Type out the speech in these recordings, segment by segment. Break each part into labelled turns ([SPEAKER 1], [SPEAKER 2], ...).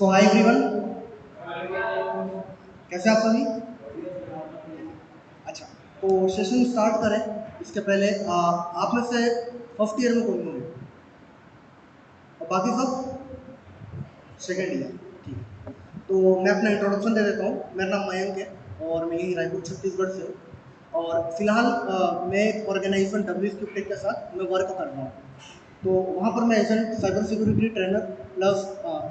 [SPEAKER 1] सो hi everyone, कैसे आप सभी? अच्छा, तो सेशन स्टार्ट करें इसके पहले आप में से फर्स्ट ईयर में कौन कौन है और बाकी सब सेकेंड ईयर? ठीक है, तो मैं अपना इंट्रोडक्शन दे देता हूँ। मेरा नाम मयंक है और मैं यही रायपुर छत्तीसगढ़ से हूँ और फिलहाल मैं एक ऑर्गेनाइजेशन डब्ल्यू टेक के साथ मैं वर्क कर रहा हूँ। तो वहाँ पर मैं as an cyber security trainer plus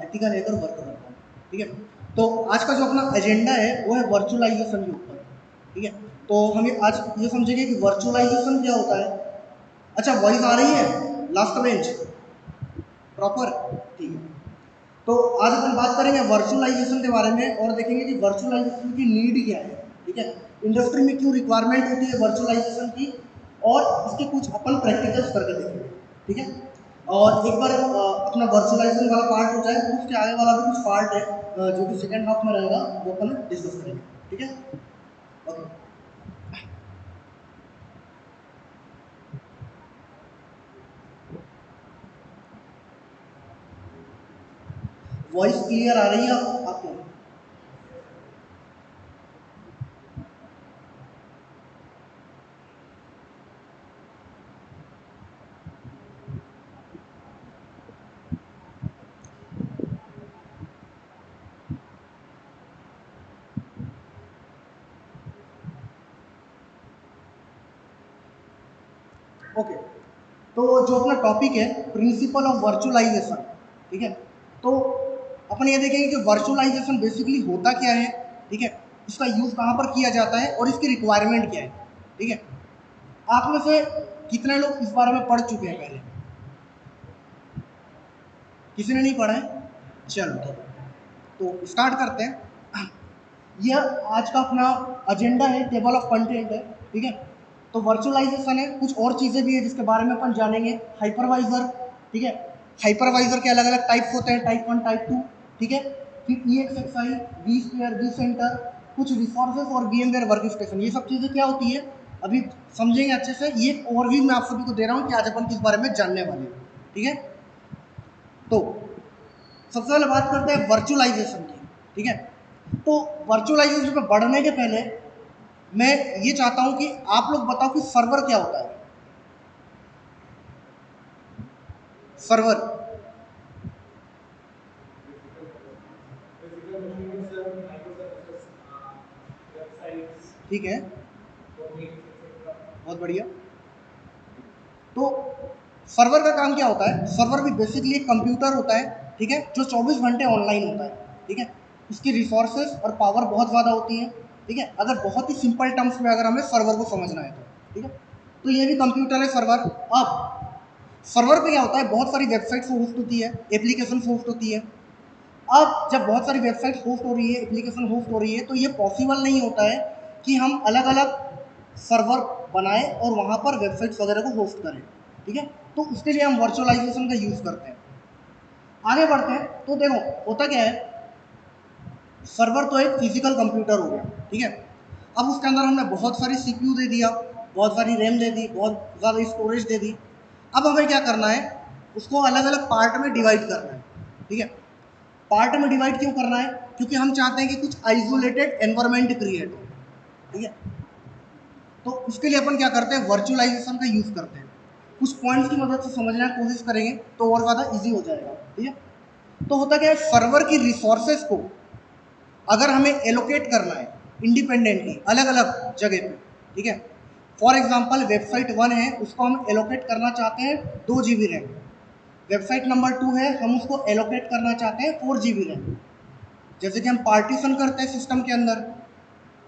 [SPEAKER 1] ethical hacker work कर रहा हूँ। ठीक है, तो आज का जो अपना एजेंडा है वो है वर्चुअलाइजेशन के ऊपर। ठीक है, तो हम आज ये समझेंगे कि वर्चुअलाइजेशन क्या होता है। अच्छा, वॉइस आ रही है लास्ट बेंच प्रॉपर? ठीक है, तो आज अपन बात करेंगे वर्चुअलाइजेशन के बारे में और देखेंगे कि वर्चुअलाइजेशन की नीड क्या है। ठीक है, इंडस्ट्री में क्यों रिक्वायरमेंट होती है वर्चुअलाइजेशन की और इसके कुछ अपन प्रैक्टिकल्स करके देखेंगे। ठीक है, और एक बार अपना वर्चुअलाइजेशन वाला पार्ट हो जाए तो उसके आगे वाला भी कुछ पार्ट है जो कि सेकेंड हाफ में रहेगा, वो अपन डिस्कस करेंगे। ठीक है, ओके। वॉइस क्लियर आ रही है आपको? ओके, तो जो अपना टॉपिक है प्रिंसिपल ऑफ वर्चुअलाइजेशन। ठीक है, तो अपन ये देखेंगे कि वर्चुअलाइजेशन बेसिकली होता क्या है। ठीक है, इसका यूज कहाँ पर किया जाता है और इसकी रिक्वायरमेंट क्या है। ठीक है, आप में से कितने लोग इस बारे में पढ़ चुके हैं पहले? किसी ने नहीं पढ़ा है? चलो ठीक है, तो स्टार्ट करते हैं। यह आज का अपना एजेंडा है, टेबल ऑफ कंटेंट है। ठीक है, तो वर्चुअलाइजेशन है, कुछ और चीज़ें भी है जिसके बारे में अपन जानेंगे। हाइपरवाइजर, ठीक है, हाइपरवाइजर के अलग अलग टाइप्स होते हैं, टाइप 1 टाइप 2। ठीक है, फिर EXXI, vSphere, vCenter, कुछ रिसोर्सेज और VMware वर्क स्टेशन, ये सब चीज़ें क्या होती है अभी समझेंगे अच्छे से। ये ओवरव्यू मैं आप सभी को दे रहा हूँ कि आज अपन किस बारे में जानने वाले हैं। ठीक है, तो सबसे पहले बात करते हैं वर्चुअलाइजेशन की। ठीक है, तो वर्चुअलाइजेशन पे बढ़ने के पहले मैं ये चाहता हूं कि आप लोग बताओ कि सर्वर क्या होता है। सर्वर, ठीक है, बहुत बढ़िया। तो सर्वर का काम क्या होता है? सर्वर भी बेसिकली एक कंप्यूटर होता है, ठीक है, जो 24 घंटे ऑनलाइन होता है। ठीक है, इसकी रिसोर्सेज और पावर बहुत ज़्यादा होती है। ठीक है, अगर बहुत ही सिंपल टर्म्स में अगर हमें सर्वर को समझना है तो। ठीक है, तो ये भी कंप्यूटर है सर्वर। अब सर्वर पे क्या होता है, बहुत सारी वेबसाइट्स होस्ट होती है, एप्लीकेशन होस्ट होती है। अब जब बहुत सारी वेबसाइट होस्ट हो रही है, एप्लीकेशन होस्ट हो रही है, तो ये पॉसिबल नहीं होता है कि हम अलग अलग सर्वर बनाएं और वहाँ पर वेबसाइट्स वगैरह को होस्ट करें। ठीक है, तो उसके लिए हम वर्चुअलाइजेशन का यूज़ करते हैं। आगे बढ़ते हैं तो देखो होता क्या है, सर्वर तो एक फिजिकल कंप्यूटर हो गया। ठीक है, अब उसके अंदर हमने बहुत सारी CPU दे दिया, बहुत सारी रैम दे दी, बहुत ज़्यादा स्टोरेज दे दी। अब हमें क्या करना है, उसको अलग अलग पार्ट में डिवाइड करना है। ठीक है, पार्ट में डिवाइड क्यों करना है? क्योंकि हम चाहते हैं कि कुछ आइसोलेटेड एनवायरनमेंट क्रिएट हो। ठीक है, तो उसके लिए अपन क्या करते हैं, वर्चुअलाइजेशन का यूज़ करते हैं। कुछ पॉइंट्स की मदद से समझने की कोशिश करेंगे तो और ज़्यादा इजी हो जाएगा। ठीक है, तो होता क्या है, सर्वर की रिसोर्सेज को अगर हमें एलोकेट करना है इंडिपेंडेंटली अलग अलग जगह पे। ठीक है, फॉर एग्जांपल वेबसाइट 1 है, उसको हम एलोकेट करना चाहते हैं 2 GB रैम। वेबसाइट नंबर 2 है, हम उसको एलोकेट करना चाहते हैं 4 GB रैम। जैसे कि हम पार्टीशन करते हैं सिस्टम के अंदर,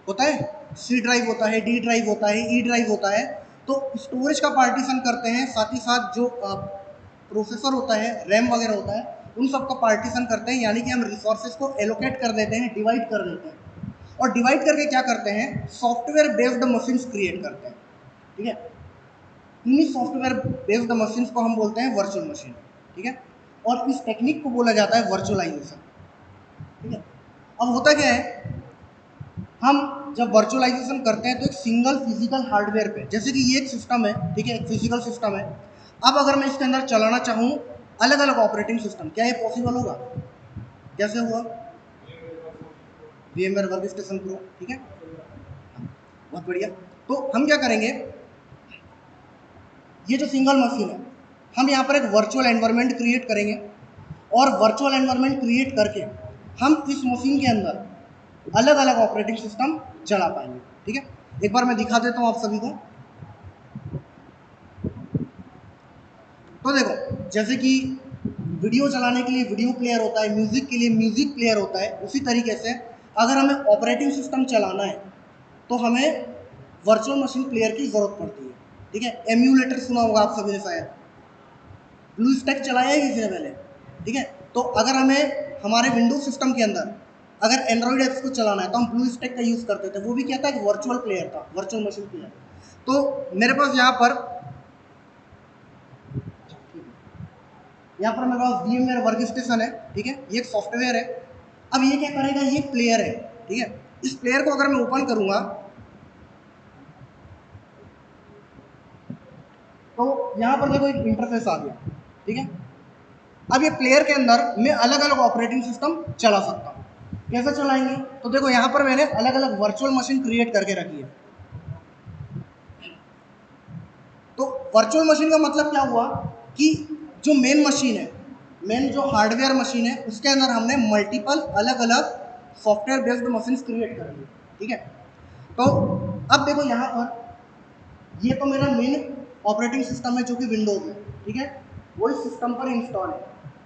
[SPEAKER 1] होता है C ड्राइव होता है, D ड्राइव होता है, E ड्राइव होता है। तो स्टोरेज का पार्टीशन करते हैं, साथ ही साथ जो प्रोसेसर होता है, रैम वगैरह होता है, उन सब का पार्टीशन करते हैं। यानी कि हम रिसोर्सेज को एलोकेट कर देते हैं, डिवाइड कर देते हैं। और डिवाइड करके क्या करते हैं, सॉफ्टवेयर बेस्ड मशीन क्रिएट करते हैं। ठीक है, इन्हीं सॉफ्टवेयर बेस्ड मशीन को हम बोलते हैं वर्चुअल मशीन। ठीक है, और इस टेक्निक को बोला जाता है वर्चुअलाइजेशन। ठीक है, अब होता क्या है, हम जब वर्चुअलाइजेशन करते हैं तो एक सिंगल फिजिकल हार्डवेयर पे, जैसे कि ये एक सिस्टम है, ठीक है, एक फिजिकल सिस्टम है। अब अगर मैं इसके अंदर चलाना चाहूँ अलग अलग ऑपरेटिंग सिस्टम, क्या ये पॉसिबल होगा? कैसे हुआ? VMware वर्कस्टेशन प्रो, ठीक है, बहुत बढ़िया। तो हम क्या करेंगे, ये जो सिंगल मशीन है, हम यहाँ पर एक वर्चुअल एनवायरनमेंट क्रिएट करेंगे, और वर्चुअल एनवायरनमेंट क्रिएट करके हम इस मशीन के अंदर अलग अलग ऑपरेटिंग सिस्टम चला पाएंगे, ठीक है। एक बार मैं दिखा देता हूँ आप सभी को। तो देखो, जैसे कि वीडियो चलाने के लिए वीडियो प्लेयर होता है, म्यूजिक के लिए म्यूजिक प्लेयर होता है, उसी तरीके से अगर हमें ऑपरेटिंग सिस्टम चलाना है तो हमें वर्चुअल मशीन प्लेयर की जरूरत पड़ती है, ठीक है। एम्यूलेटर सुना होगा आप सभी ने शायद, ब्लू स्टैक चलाया है किसी ने पहले, ठीक है। तो अगर हमें हमारे विंडोज सिस्टम के अंदर अगर एंड्रॉइड एप्स को चलाना है तो हम ब्लू स्टैक का यूज़ करते थे, वो भी क्या था, एक वर्चुअल प्लेयर था, वर्चुअल मशीन प्लेयर। तो मेरे पास VMware वर्कस्टेशन है, ठीक है, ये एक सॉफ्टवेयर है। अब ये क्या करेगा, ये प्लेयर है, ठीक है। इस प्लेयर को अगर मैं ओपन करूंगा तो यहाँ पर देखो एक इंटरफेस आ गया, ठीक है। अब ये प्लेयर के अंदर मैं अलग अलग ऑपरेटिंग सिस्टम चला सकता हूँ। कैसे चलाएंगे, तो देखो यहाँ पर मैंने अलग अलग वर्चुअल मशीन क्रिएट करके रखी है। तो वर्चुअल मशीन का मतलब क्या हुआ कि जो मेन मशीन है, मेन जो हार्डवेयर मशीन है, उसके अंदर हमने मल्टीपल अलग अलग सॉफ्टवेयर बेस्ड मशीन क्रिएट कर ली, ठीक है। तो अब देखो यहाँ पर ये तो मेरा मेन ऑपरेटिंग सिस्टम है जो कि विंडोज है, ठीक है, वो इस सिस्टम पर इंस्टॉल है।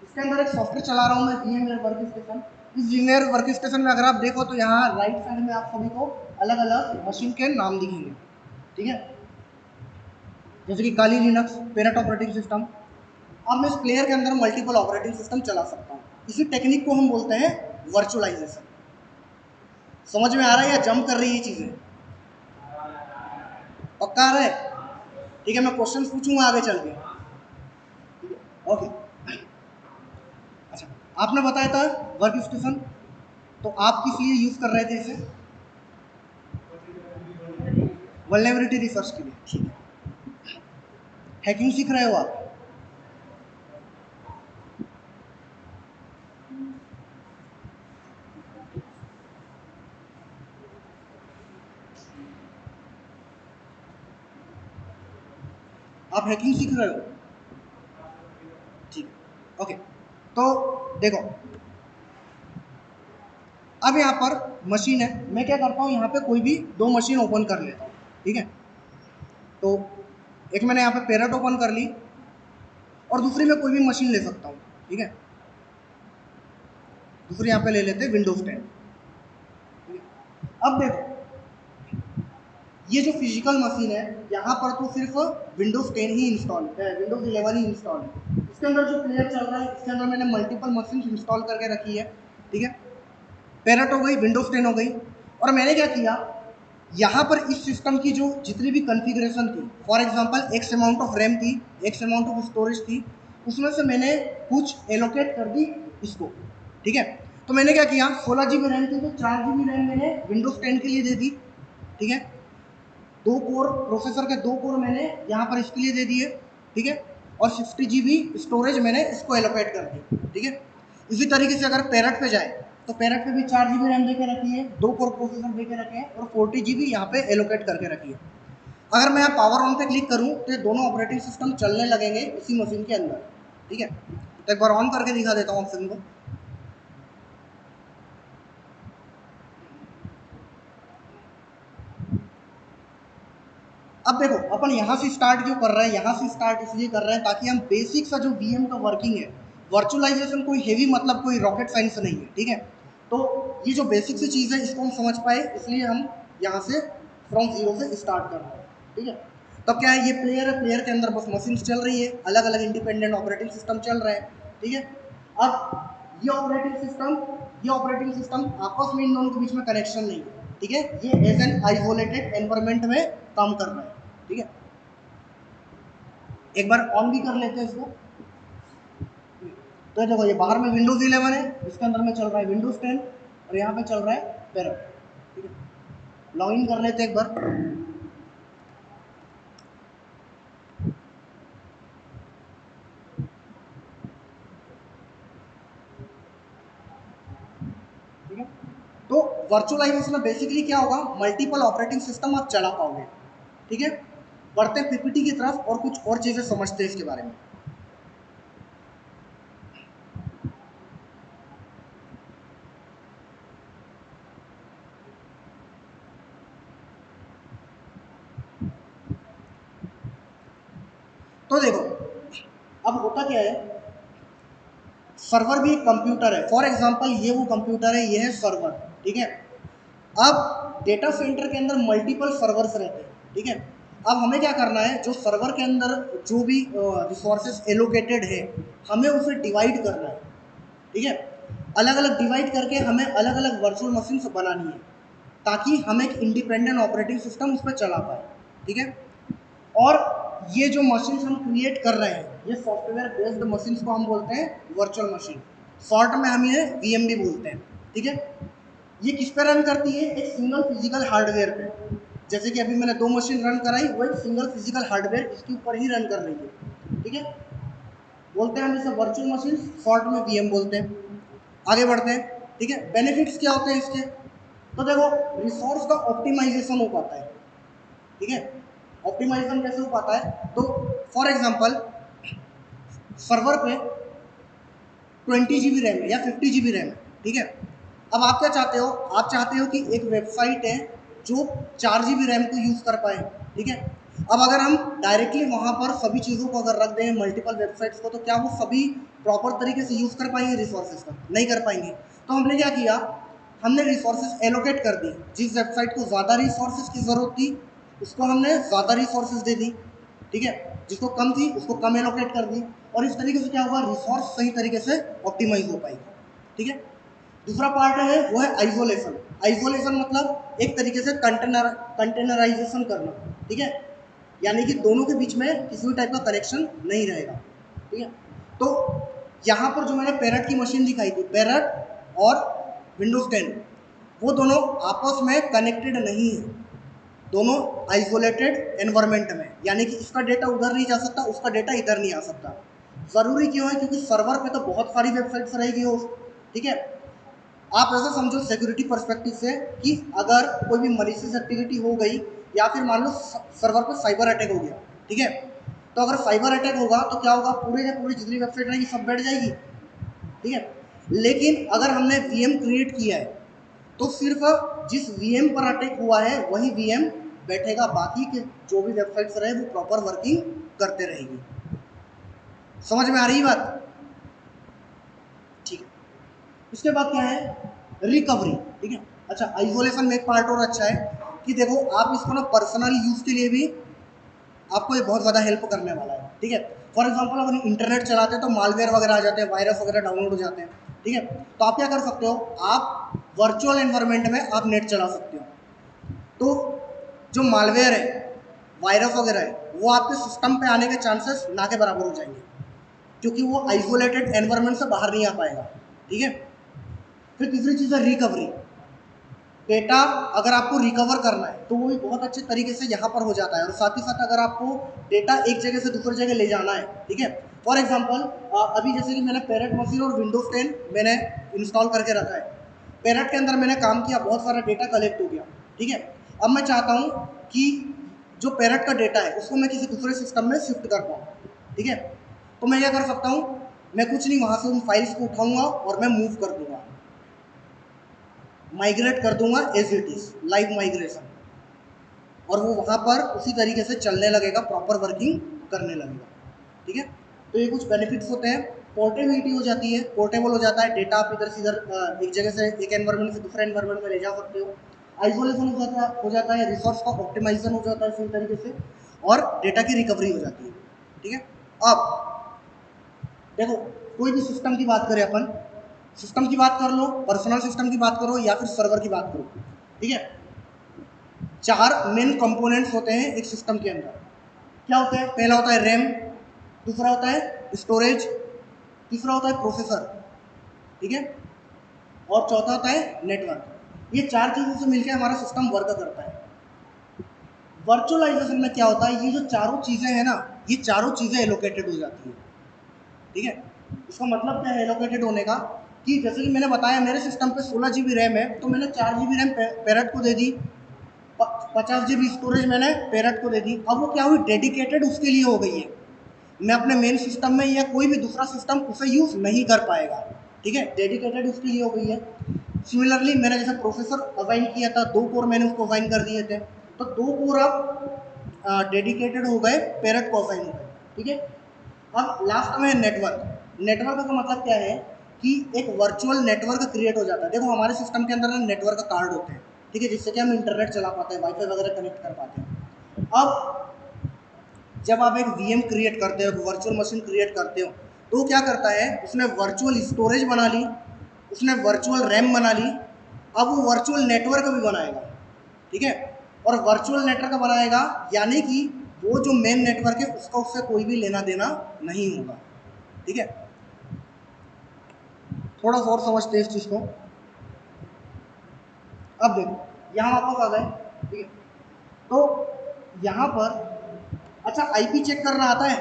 [SPEAKER 1] इसके अंदर एक सॉफ्टवेयर चला रहा हूँ मैं, VMware वर्कस्टेशन। इस VMware वर्कस्टेशन में अगर आप देखो तो यहाँ राइट साइड में आप सभी को अलग अलग मशीन के नाम दिखेंगे, ठीक है, जैसे कि काली लिनक्स, पेरेट ऑपरेटिंग सिस्टम। अब मैं इस प्लेयर के अंदर मल्टीपल ऑपरेटिंग सिस्टम चला सकता हूँ। इसी टेक्निक को हम बोलते हैं वर्चुअलाइजेशन। समझ में आ रहा है या जंप कर रही है चीजें? पक्का आ रहा है? ठीक है, मैं क्वेश्चन पूछूंगा आगे चल के, ओके। अच्छा, आपने बताया था वर्क स्टेशन, तो आप किस लिए यूज कर रहे थे इसे? वल्नरेबिलिटी रिसर्च के लिए, ठीक है। हैकिंग सीख रहे हो आप हैकिंग सीख रहे हो, ठीक है, ओके। तो देखो, अब यहाँ पर मशीन है, मैं क्या करता हूँ, यहाँ पे कोई भी दो मशीन ओपन कर लेता हूँ, ठीक है। तो एक मैंने यहाँ पे पेरेट ओपन कर ली, और दूसरी में कोई भी मशीन ले सकता हूँ, ठीक है। दूसरी यहाँ पे ले लेते हैं विंडोज 10, ठीक है। अब देखो, ये जो फिजिकल मशीन है, यहाँ पर तो सिर्फ विंडोज 10 ही इंस्टॉल है, विंडोज 11 ही इंस्टॉल है। इसके अंदर जो प्लेयर चल रहा है, इसके अंदर मैंने मल्टीपल मशीन इंस्टॉल करके रखी है, ठीक है। पेरेट हो गई, विंडोज 10 हो गई, और मैंने क्या किया, यहाँ पर इस सिस्टम की जो जितनी भी कॉन्फ़िगरेशन थी, for example x amount of RAM थी, एक्स अमाउंट ऑफ स्टोरेज थी, उसमें से मैंने कुछ एलोकेट कर दी इसको, ठीक है। तो मैंने क्या किया, 16 GB रैम थी तो 4 GB रैम मैंने विंडोज 10 के लिए दे दी, ठीक है। दो कोर प्रोसेसर के दो कोर मैंने यहाँ पर इसके लिए दे दिए, ठीक है। और 60 GB स्टोरेज मैंने इसको एलोकेट कर दी, ठीक है। इसी तरीके से अगर पेरेट पे जाए तो पेरेट पे भी 4 GB रैम देके रखी है, दो कोर प्रोसेसर देके रखे हैं, और 40 GB यहाँ पे एलोकेट करके रखी है। अगर मैं यहाँ पावर ऑन पे क्लिक करूँ तो ये दोनों ऑपरेटिंग सिस्टम चलने लगेंगे इसी मशीन के अंदर, ठीक है। तो एक बार ऑन करके दिखा देता हूँ ऑप्शन को। अब देखो, अपन यहाँ से स्टार्ट क्यों कर रहे हैं, यहाँ से स्टार्ट इसलिए कर रहे हैं ताकि हम बेसिक सा जो VM का वर्किंग है, वर्चुअलाइजेशन कोई हेवी मतलब कोई रॉकेट साइंस नहीं है, ठीक है। तो ये जो बेसिक सी चीज़ है इसको हम समझ पाए, इसलिए हम यहाँ से फ्रॉम जीरो से स्टार्ट कर रहे हैं, ठीक है। तब क्या है, ये प्लेयर है, प्लेयर के अंदर बस मशीन चल रही है, अलग अलग इंडिपेंडेंट ऑपरेटिंग सिस्टम चल रहे हैं, ठीक है। अब ये ऑपरेटिंग सिस्टम आपस में इन दोनों के बीच में कनेक्शन नहीं है, ठीक है। ये एज एन आइसोलेटेड एनवायरमेंट में काम कर रहा है, ठीक है। एक बार ऑन भी कर लेते हैं इसको। तो देखो, ये बाहर में विंडोज 11 है, इसके अंदर में चल रहा है विंडोज 10, और यहाँ पे चल रहा है पेरेट, ठीक है। लॉग इन कर लेते हैं एक बार। ठीक है। तो वर्चुअलाइजेशन में बेसिकली क्या होगा, मल्टीपल ऑपरेटिंग सिस्टम आप चला पाओगे। ठीक है, बढ़ते हैं पीपीटी की तरफ और कुछ और चीजें समझते हैं इसके बारे में। तो देखो, अब होता क्या है, सर्वर भी एक कंप्यूटर है। फॉर एग्जांपल ये वो कंप्यूटर है, ये है सर्वर। ठीक है, अब डेटा सेंटर के अंदर मल्टीपल सर्वर्स रहते हैं। ठीक है, अब हमें क्या करना है, जो सर्वर के अंदर जो भी रिसोर्सेज एलोकेटेड है, हमें उसे डिवाइड करना है। ठीक है, अलग अलग डिवाइड करके हमें अलग अलग वर्चुअल मशीन बनानी है, ताकि हम एक इंडिपेंडेंट ऑपरेटिंग सिस्टम उस पर चला पाए। ठीक है, और ये जो मशीन हम क्रिएट कर रहे हैं, ये सॉफ्टवेयर बेस्ड मशीन को हम बोलते हैं वर्चुअल मशीन। शॉर्ट में हम ये वीएम भी बोलते हैं। ठीक है, ये किस पे रन करती है, एक सिंगल फिजिकल हार्डवेयर पे। जैसे कि अभी मैंने 2 मशीन रन कराई, वो एक सिंगल फिजिकल हार्डवेयर इसके ऊपर ही रन कर रही है। ठीक है, बोलते हैं हम इसे वर्चुअल मशीन, शॉर्ट में वीएम बोलते हैं। आगे बढ़ते हैं। ठीक है, बेनिफिट्स क्या होते हैं इसके, तो देखो, रिसोर्स का ऑप्टिमाइजेशन हो पाता है। ठीक है, ऑप्टिमाइजेशन कैसे हो पाता है, तो फॉर एग्जांपल सर्वर पे 20 GB रैम है या 50 GB रैम है। ठीक है, अब आप क्या चाहते हो, आप चाहते हो कि एक वेबसाइट है जो 4 GB रैम को यूज़ कर पाए। ठीक है, अब अगर हम डायरेक्टली वहाँ पर सभी चीज़ों को अगर रख दें, मल्टीपल वेबसाइट्स को, तो क्या वो सभी प्रॉपर तरीके से यूज़ कर पाएंगे रिसोर्सेज का, नहीं कर पाएंगे। तो हमने क्या किया, हमने रिसोर्सेज एलोकेट कर दी। जिस वेबसाइट को ज़्यादा रिसोर्सेज की ज़रूरत थी, उसको हमने ज़्यादा रिसोर्सेज दे दी। ठीक है, जिसको कम थी उसको कम एलोकेट कर दी, और इस तरीके से क्या होगा, रिसोर्स सही तरीके से ऑप्टिमाइज हो पाएगी। ठीक है, दूसरा पार्ट है वो है आइसोलेशन। आइसोलेशन मतलब एक तरीके से कंटेनराइजेशन करना। ठीक है, यानी कि दोनों के बीच में किसी भी टाइप का कनेक्शन नहीं रहेगा। ठीक है, तो यहाँ पर जो मैंने पैरट की मशीन दिखाई थी, पैरट और विंडोज 10, वो दोनों आपस में कनेक्टेड नहीं है, दोनों आइसोलेटेड एनवायरनमेंट में, यानी कि इसका डेटा उधर नहीं जा सकता, उसका डेटा इधर नहीं आ सकता। ज़रूरी क्यों है, क्योंकि सर्वर पे तो बहुत सारी वेबसाइट्स रहेगी हो। ठीक है, आप ऐसा समझो सिक्योरिटी पर्सपेक्टिव से, कि अगर कोई भी मलिशियस एक्टिविटी हो गई, या फिर मान लो सर्वर पर साइबर अटैक हो गया। ठीक है, तो अगर साइबर अटैक होगा तो क्या होगा, पूरे के पूरी जितनी वेबसाइट रहेगी सब बैठ जाएगी। ठीक है, लेकिन अगर हमने वीएम क्रिएट किया है, तो सिर्फ जिस वीएम पर अटैक हुआ है वही वीएम बैठेगा, बाकी के जो भी वेबसाइट्स रहे वो प्रॉपर वर्किंग करते रहेगी। समझ में आ रही बात? ठीक है, उसके बाद क्या है, रिकवरी। ठीक है, अच्छा, आइसोलेशन में एक पार्ट और अच्छा है कि देखो, आप इसको ना पर्सनल यूज के लिए भी आपको ये बहुत ज़्यादा हेल्प करने वाला है। ठीक है, फॉर एग्जांपल अगर इंटरनेट चलाते हैं तो मालवेयर वगैरह आ जाते हैं, वायरस वगैरह डाउनलोड हो जाते हैं। ठीक है, तो आप क्या कर सकते हो, आप वर्चुअल एनवायरनमेंट में आप नेट चला सकते हो, तो जो मालवेयर है, वायरस वगैरह है, वो आपके सिस्टम पे आने के चांसेस ना के बराबर हो जाएंगे, क्योंकि वो आइसोलेटेड एनवायरनमेंट से बाहर नहीं आ पाएगा। ठीक है, फिर तीसरी चीज़ है रिकवरी। डेटा अगर आपको रिकवर करना है तो वो भी बहुत अच्छे तरीके से यहाँ पर हो जाता है, और साथ ही साथ अगर आपको डेटा एक जगह से दूसरी जगह ले जाना है। ठीक है, फॉर एग्जांपल अभी जैसे कि मैंने पैरेट मशीन और विंडोज 10 मैंने इंस्टॉल करके रखा है, पैरेट के अंदर मैंने काम किया, बहुत सारा डेटा कलेक्ट हो गया। ठीक है, अब मैं चाहता हूँ कि जो पैरेट का डेटा है उसको मैं किसी दूसरे सिस्टम में शिफ्ट कर पाऊँ। ठीक है, तो मैं क्या कर सकता हूँ, मैं कुछ नहीं, वहाँ से उन फाइल्स को उठाऊंगा और मैं मूव कर दूंगा, माइग्रेट कर दूंगा as it is, live migration, और वो वहाँ पर उसी तरीके से चलने लगेगा, प्रॉपर वर्किंग करने लगेगा। ठीक है, तो ये कुछ बेनिफिट्स होते हैं। पोर्टेबिलिटी हो जाती है, पोर्टेबल हो जाता है डेटा, आप इधर से इधर एक जगह से एक एनवायरनमेंट से दूसरे एनवायरनमेंट में ले जा सकते हो। आइसोलेशन हो जाता है, रिसोर्स का ऑप्टिमाइजेशन हो जाता है सही तरीके से, और डेटा की रिकवरी हो जाती है। ठीक है, अब देखो, कोई भी सिस्टम की बात करें अपन, सिस्टम की बात कर लो, पर्सनल सिस्टम की बात करो या फिर सर्वर की बात करो। ठीक है, 4 मेन कंपोनेंट्स होते हैं एक सिस्टम के अंदर। क्या होते हैं, पहला होता है रैम, दूसरा होता है स्टोरेज, तीसरा होता है प्रोसेसर। ठीक है, और चौथा होता है नेटवर्क। ये 4 चीज़ों से मिलकर हमारा सिस्टम वर्क करता है। वर्चुअलाइजेशन में क्या होता है, ये जो चारों चीज़ें हैं ना, ये चारों चीज़ें एलोकेटेड हो जाती है। ठीक है, इसका मतलब क्या है एलोकेटेड होने का, कि जैसे कि मैंने बताया मेरे सिस्टम पे 16 GB रैम है, तो मैंने 4 GB रैम पेरेंट को दे दी, 50 GB स्टोरेज मैंने पेरेंट को दे दी। अब वो क्या हुई, डेडिकेटेड उसके लिए हो गई है। मैं अपने मेन सिस्टम में या कोई भी दूसरा सिस्टम उसे यूज़ नहीं कर पाएगा, ठीक है, डेडिकेटेड उसके लिए हो गई है। सिमिलरली मैंने जैसे प्रोसेसर असाइन किया था, 2 कोर मैंने उसको असाइन कर दिए थे, तो 2 कोर अब डेडिकेटेड हो गए, पेरेंट को असाइन हो गए, ठीक है। अब लास्ट में नेटवर्क। नेटवर्क का मतलब क्या है कि एक वर्चुअल नेटवर्क क्रिएट हो जाता है। देखो हमारे सिस्टम के अंदर ना नेटवर्क कार्ड होते हैं, ठीक है, जिससे कि हम इंटरनेट चला पाते हैं, वाईफाई वगैरह कनेक्ट कर पाते हैं। अब जब आप एक वीएम क्रिएट करते हो, वर्चुअल मशीन क्रिएट करते हो, तो क्या करता है, उसने वर्चुअल स्टोरेज बना ली, उसने वर्चुअल रैम बना ली, अब वो वर्चुअल नेटवर्क भी बनाएगा, ठीक है। और वर्चुअल नेटवर्क बनाएगा यानी कि वो जो मेन नेटवर्क है उसका उससे कोई भी लेना देना नहीं होगा, ठीक है। थोड़ा सा और समझते हैं इस चीज़ को। अब देखो यहाँ वापस आ गए, ठीक है। तो यहाँ पर अच्छा आईपी चेक करना आता है,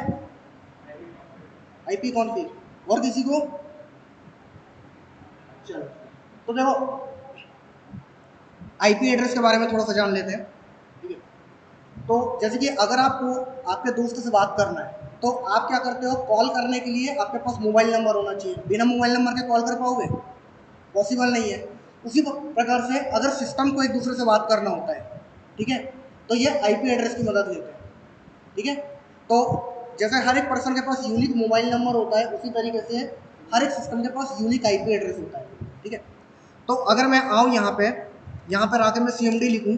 [SPEAKER 1] आईपी कॉन्फ़िग, और किसी को? चलो, तो देखो आईपी एड्रेस के बारे में थोड़ा सा जान लेते हैं, ठीक है। तो जैसे कि अगर आपको आपके दोस्त से बात करना है, तो आप क्या करते हो, कॉल करने के लिए आपके पास मोबाइल नंबर होना चाहिए। बिना मोबाइल नंबर के कॉल कर पाओगे? पॉसिबल नहीं है। उसी प्रकार से अगर सिस्टम को एक दूसरे से बात करना होता है, ठीक है, तो ये आईपी एड्रेस की मदद लेते हैं, ठीक है। तो जैसे हर एक पर्सन के पास यूनिक मोबाइल नंबर होता है, उसी तरीके से हर एक सिस्टम के पास यूनिक आईपी एड्रेस होता है, ठीक है। तो अगर मैं आऊँ यहाँ पर आके मैं सीएमडी लिखूँ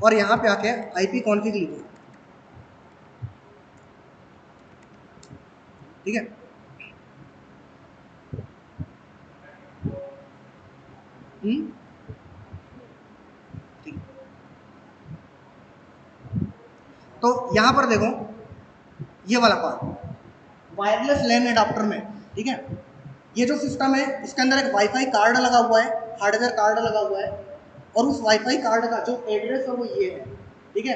[SPEAKER 1] और यहाँ पे आके आईपी कॉन्फ़िग लिखूँ, ठीक है। ठीक, तो यहाँ पर देखो ये वाला पार्ट वायरलेस लैन एडाप्टर में, ठीक है, ये जो सिस्टम है इसके अंदर एक वाईफाई कार्ड लगा हुआ है, हार्डवेयर कार्ड लगा हुआ है, और उस वाईफाई कार्ड का जो एड्रेस है वो ये है, ठीक है।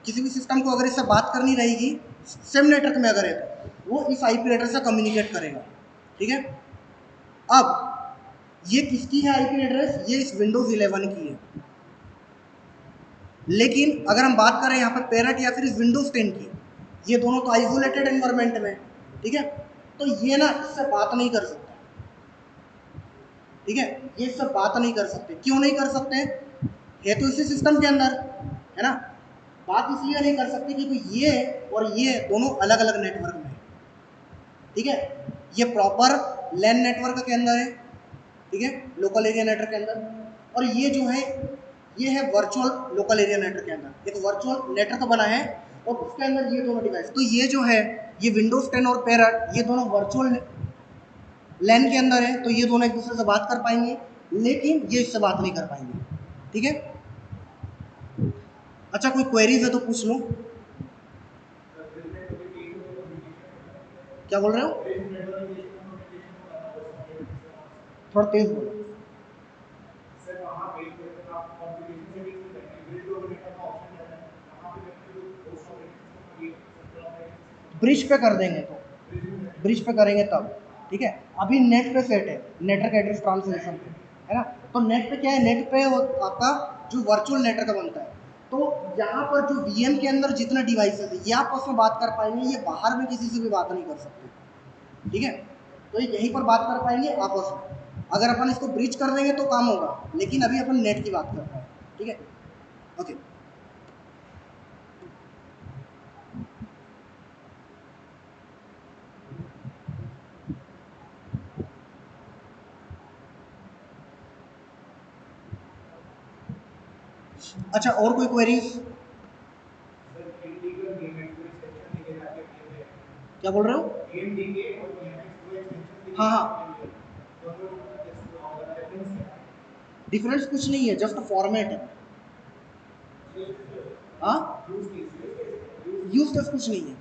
[SPEAKER 1] किसी भी सिस्टम को अगर इससे बात करनी रहेगी सेम नेटवर्क में अगर है तो वो इस आईपी एड्रेस से कम्युनिकेट करेगा, ठीक है। अब ये किसकी है आईपी एड्रेस, ये इस विंडोज 11 की है। लेकिन अगर हम बात करें यहाँ पर पेरेंट या फिर इस विंडोज 10 की, ये दोनों तो आइसोलेटेड एनवायरनमेंट में, ठीक है, तो ये ना इससे बात नहीं कर सकते, ठीक है, ये इससे बात नहीं कर सकते। क्यों नहीं कर सकते, है तो इसी सिस्टम के अंदर, है ना। बात इसलिए नहीं कर सकते क्योंकि ये और ये दोनों अलग अलग नेटवर्क में है, ठीक है। ये प्रॉपर लैन नेटवर्क के अंदर है, ठीक है, लोकल एरिया नेटवर्क के अंदर, और ये जो है ये है वर्चुअल लोकल एरिया नेटवर्क के अंदर एक वर्चुअल नेटवर्क बना है, और उसके अंदर ये दोनों डिवाइस, तो ये जो है ये विंडोज 10 और पेरेंट ये दोनों वर्चुअल लैन के अंदर है, तो ये दोनों एक दूसरे से बात कर पाएंगे, लेकिन ये इससे बात नहीं कर पाएंगे, ठीक है। अच्छा कोई क्वेरीज है तो पूछ लो। क्या बोल रहे हो, थोड़ा तेज बोलो। ब्रिज पे कर देंगे तो, ब्रिज पे करेंगे तब, ठीक है। अभी नेट पे सेट है, नेटवर्क एड्रेस ट्रांसलेशन पे, है ना। तो नेट पे क्या है, नेट पे आपका जो वर्चुअल नेटवर्क बनता है, तो यहाँ पर जो वीएम के अंदर जितने डिवाइसेस है ये आपस में बात कर पाएंगे, ये बाहर में किसी से भी बात नहीं कर सकते, ठीक है। तो ये यहीं पर बात कर पाएंगे आपस में। अगर अपन इसको ब्रिज कर देंगे तो काम होगा, लेकिन अभी अपन नेट की बात कर रहे हैं, ठीक है, ओके। अच्छा और कोई क्वेरीज? क्या बोल रहे हो? हाँ हाँ, डिफरेंस कुछ नहीं है, जस्ट फॉर्मेट है। हाँ, यूज केस कुछ नहीं है।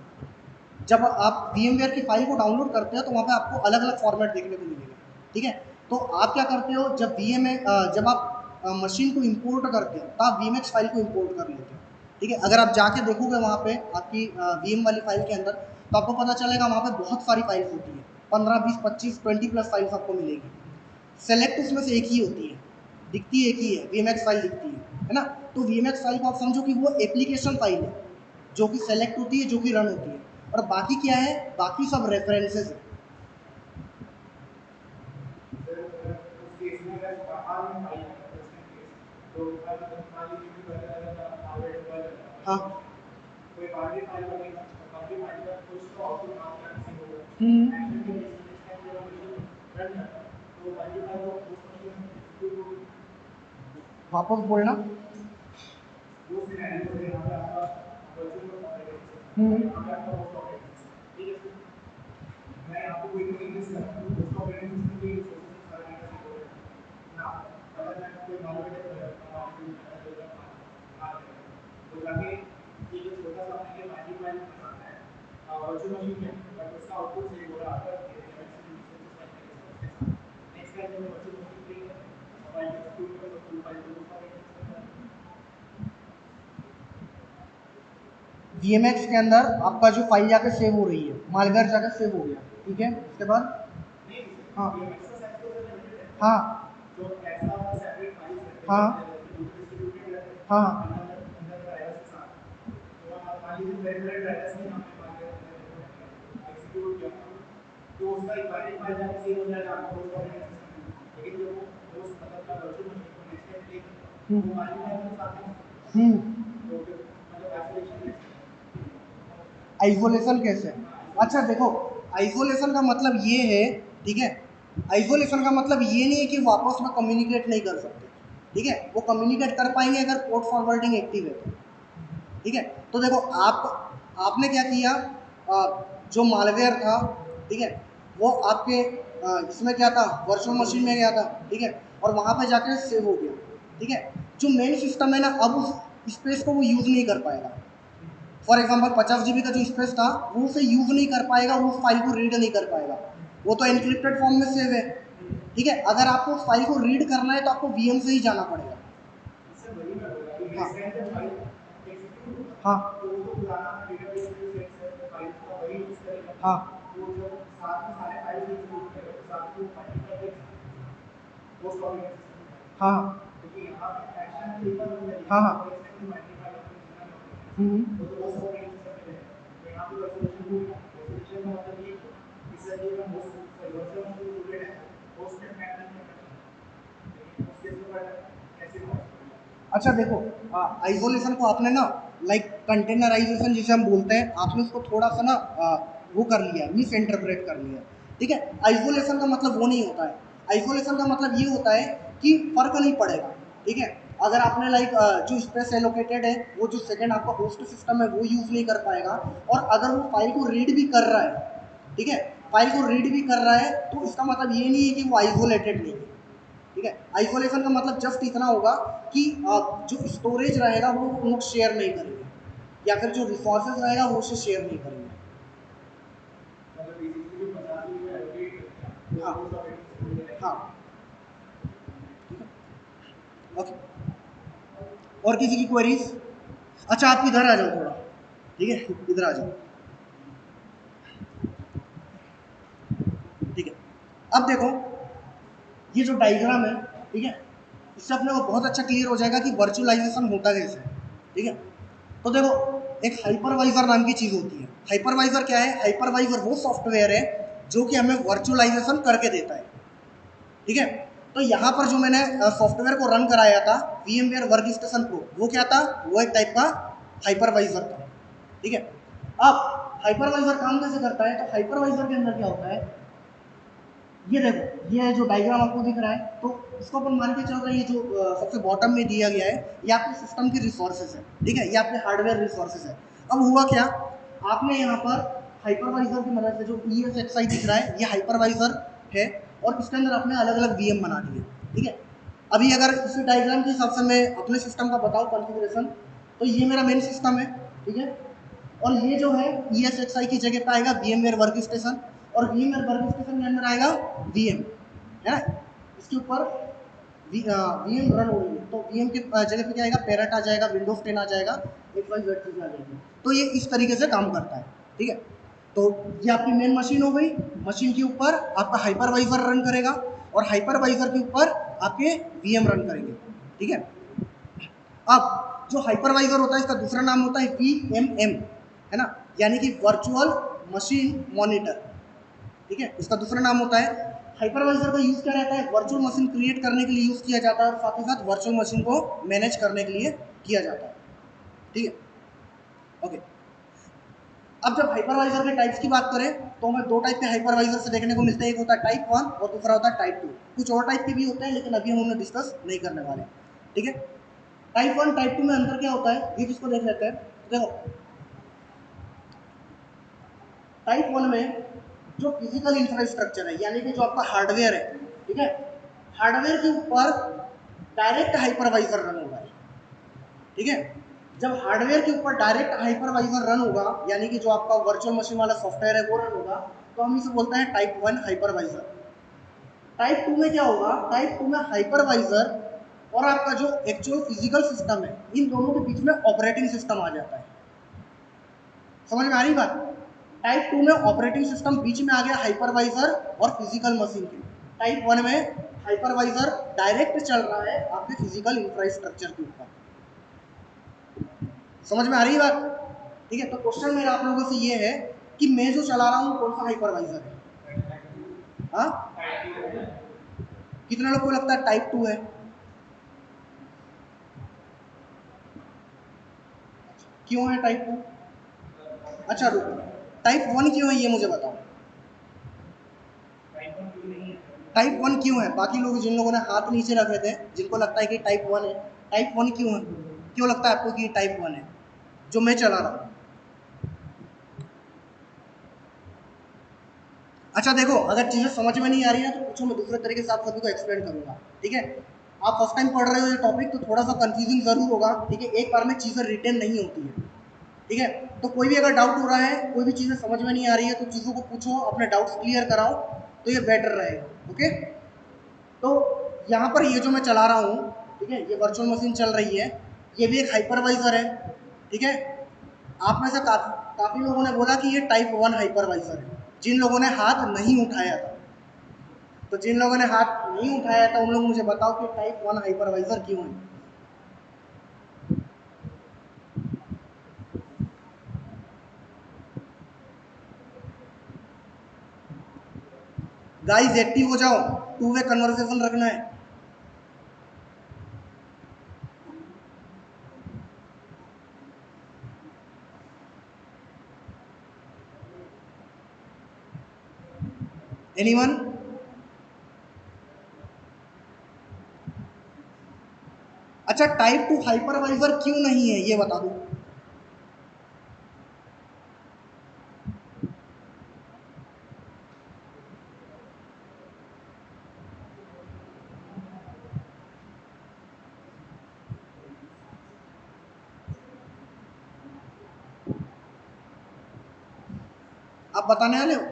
[SPEAKER 1] जब आप VMware की फाइल को डाउनलोड करते हो तो वहाँ पे आपको अलग अलग फॉर्मेट देखने को मिलेगा, ठीक है। तो आप क्या करते हो, जब जब आप मशीन को इंपोर्ट करते हो तो आप VMX फाइल को इंपोर्ट कर लेते हो, ठीक है। अगर आप जाके देखोगे वहाँ पे आपकी VM वाली फाइल के अंदर, तो आपको पता चलेगा वहाँ पे बहुत सारी फाइल्स होती है, 15, 20, 25, 20+ फाइल्स आपको मिलेगी। सेलेक्ट उसमें से एक ही होती है, दिखती एक ही है, VMX फाइल दिखती है ना। तो VMX फाइल को आप समझो कि वो एप्लीकेशन फाइल है जो कि सेलेक्ट होती है, जो कि रन होती है, और बाकी क्या है, बाकी सब रेफरेंसेस है। हाँ। वापस बोलना। VMX के अंदर आपका जो फाइल जाके सेव हो रही है, मालवेयर जाके सेव हो गया, ठीक है। उसके बाद हाँ हाँ हाँ हाँ आइसोलेशन कैसे है? अच्छा देखो, आइसोलेशन का मतलब ये है, ठीक है, आइसोलेशन का मतलब ये नहीं है कि वो आपस में कम्युनिकेट नहीं कर सकते, ठीक है, वो कम्युनिकेट कर पाएंगे अगर पोर्ट फॉरवर्डिंग एक्टिव है, ठीक है। तो देखो आपने क्या किया, जो मालवेयर था, ठीक है, वो आपके इसमें क्या था, वर्चुअल मशीन में गया था, ठीक है, और वहाँ पे जाकर सेव हो गया, ठीक है। जो मेन सिस्टम है ना, अब उस स्पेस को वो यूज़ नहीं कर पाएगा। फॉर एग्जाम्पल 50 GB का जो स्पेस था वो उसे यूज़ नहीं कर पाएगा, वो फाइल को रीड नहीं कर पाएगा, वो तो एनक्रिप्टेड फॉर्म में सेव है, ठीक है। अगर आपको फाइल को रीड करना है तो आपको VM से ही जाना पड़ेगा। हाँ हाँ हाँ हाँ हाँ हाँ अच्छा देखो, आइसोलेशन को आपने ना, लाइक कंटेनराइजेशन जिसे हम बोलते हैं, आपने उसको थोड़ा सा ना वो कर लिया, मिस इंटरप्रेट कर लिया, ठीक है। आइसोलेशन का मतलब वो नहीं होता है, आइसोलेशन का मतलब ये होता है कि फर्क नहीं पड़ेगा, ठीक है। अगर आपने लाइक जो स्पेस एलोकेटेड है, वो जो सेकंड आपका होस्ट सिस्टम है वो यूज़ नहीं कर पाएगा, और अगर वो फाइल को रीड भी कर रहा है, ठीक है, फाइल को रीड भी कर रहा है, तो इसका मतलब ये नहीं है कि वो आइसोलेटेड नहीं है, ठीक है। आइसोलेशन का मतलब जस्ट इतना होगा कि जो स्टोरेज रहेगा वो लोग शेयर नहीं करेंगे, या फिर जो रिसोर्सेज रहेगा वो उसे शेयर नहीं करेंगे। हाँ हाँ, ओके। और किसी की क्वेरीज? अच्छा आप इधर आ जाओ थोड़ा, ठीक है, इधर आ जाओ, ठीक है। अब देखो, ये जो डायग्राम है, ठीक है, इससे अपने को बहुत अच्छा क्लियर हो जाएगा कि वर्चुअलाइजेशन होता कैसे है, ठीक है। तो देखो, एक हाइपरवाइजर नाम की चीज़ होती है। हाइपरवाइजर क्या है? हाइपरवाइजर वो सॉफ्टवेयर है जो कि हमें वर्चुअलाइजेशन करके देता है, ठीक है। तो यहाँ पर जो मैंने सॉफ्टवेयर को रन कराया था, VMware वर्कस्टेशन प्रो, वो क्या था? वो एक टाइप का हाइपरवाइजर था, ठीक है। अब हाइपरवाइजर काम कैसे करता है? तो हाइपरवाइजर के अंदर क्या होता है, ये देखो, ये जो डायग्राम आपको दिख रहा है, तो इसको अपन मान के चल रहे हैं, ये जो सबसे बॉटम में दिया गया है, ये आपके सिस्टम की रिसोर्सेज है, ठीक है, ये आपके हार्डवेयर रिसोर्सेज है। अब हुआ क्या, आपने यहाँ पर हाइपरवाइजर की मदद से, जो ESXi दिख रहा है, ये हाइपरवाइजर है, और इसके अंदर आपने अलग अलग VM बना दिए, ठीक है। अभी अगर इसी डायग्राम के हिसाब से मैं अपने सिस्टम का बताऊँ कॉन्फ़िगरेशन, तो ये मेरा मेन सिस्टम है, ठीक है, और ये जो है ESXi की जगह पे आएगा VMware वर्कस्टेशन, और VMware वर्कस्टेशन के अंदर आएगा VM, है ना, इसके ऊपर VM रन हो रही है, तो VM के जगह पे क्या आएगा? पेरट आ जाएगा, विंडोज 10 आ जाएगा, XYZ चीज़ आ जाएगी। तो ये इस तरीके से काम करता है, ठीक है। तो ये आपकी मेन मशीन हो गई। मशीन के ऊपर आपका हाइपरवाइजर रन करेगा और हाइपरवाइजर के ऊपर आपके वीएम रन करेंगे। ठीक है। अब जो हाइपरवाइजर होता है इसका दूसरा नाम होता है वीएमएम, है ना, यानी कि वर्चुअल मशीन मॉनिटर। ठीक है, इसका दूसरा नाम होता है। हाइपरवाइजर का यूज क्या रहता है? वर्चुअल मशीन क्रिएट करने के लिए यूज किया जाता है और साथ ही साथ वर्चुअल मशीन को मैनेज करने के लिए किया जाता है। ठीक है, ओके। अब जब हाइपरवाइजर के टाइप्स की बात करें तो हमें दो टाइप के हाइपरवाइजर से देखने को मिलते हैं, एक होता है टाइप 1 और दूसरा होता है टाइप 2। कुछ और टाइप के भी होते हैं लेकिन अभी हम उन्हें डिस्कस नहीं करने वाले। ठीक है, टाइप 1 टाइप 2 में अंतर क्या होता है ये किसको देख लेते हैं। देखो, टाइप 1 में जो फिजिकल इंफ्रास्ट्रक्चर है यानी कि जो आपका हार्डवेयर है, ठीक है, हार्डवेयर के ऊपर डायरेक्ट हाइपरवाइजर रन होगा। ठीक है, जब हार्डवेयर के ऊपर डायरेक्ट हाइपरवाइजर रन होगा यानी कि जो आपका वर्चुअल मशीन वाला सॉफ्टवेयर है वो रन होगा, तो हम इसे बोलते हैं टाइप 1 हाइपरवाइजर। टाइप 2 में क्या होगा? टाइप 2 में हाइपरवाइजर और आपका जो एक्चुअल फिजिकल सिस्टम है इन दोनों के बीच में ऑपरेटिंग सिस्टम आ जाता है। समझ में आ रही बात? टाइप 2 में ऑपरेटिंग सिस्टम बीच में आ गया हाइपरवाइजर और फिजिकल मशीन के। टाइप 1 में हाइपरवाइजर डायरेक्ट चल रहा है आपके फिजिकल इंफ्रास्ट्रक्चर के ऊपर। समझ में आ रही बात? ठीक है, तो क्वेश्चन मेरा आप लोगों से ये है कि मैं जो चला रहा हूँ कौन सा हाइपरवाइजर है? हाँ, कितने लोग को लगता है टाइप 2 है? क्यों है टाइप 2? अच्छा रुको, टाइप 1 क्यों है ये मुझे बताओ। टाइप 1 क्यों है? बाकी लोग जिन लोगों ने हाथ नीचे रखे थे जिनको लगता है कि टाइप 1 है, टाइप 1 क्यों है? क्यों लगता है आपको कि टाइप 1 है जो मैं चला रहा हूँ? अच्छा देखो, अगर चीज़ें समझ में नहीं आ रही है तो पूछो, मैं दूसरे तरीके से आप सभी को एक्सप्लेन करूंगा। ठीक है, आप फर्स्ट टाइम पढ़ रहे हो ये टॉपिक तो थोड़ा सा कंफ्यूजिंग जरूर होगा। ठीक है, एक बार में चीज़ें रिटेन नहीं होती है। ठीक है, तो कोई भी अगर डाउट हो रहा है, कोई भी चीज़ें समझ में नहीं आ रही है तो चीज़ों को पूछो, अपने डाउट्स क्लियर कराओ, तो ये बेटर रहेगा। ओके, तो यहाँ पर ये जो मैं चला रहा हूँ, ठीक है, ये वर्चुअल मशीन चल रही है, ये भी एक हाइपरवाइजर है। ठीक है, आप में से काफी लोगों ने बोला कि ये टाइप 1 हाइपरवाइजर है, जिन लोगों ने हाथ नहीं उठाया था। तो जिन लोगों ने हाथ नहीं उठाया था उन लोग मुझे बताओ कि टाइप 1 हाइपरवाइजर क्यों है। गाइस एक्टिव हो जाओ, टू वे कन्वर्सेशन रखना है। एनीवन? अच्छा, टाइप 2 हाइपरवाइजर क्यों नहीं है ये बता दो। आप बताने वाले हो?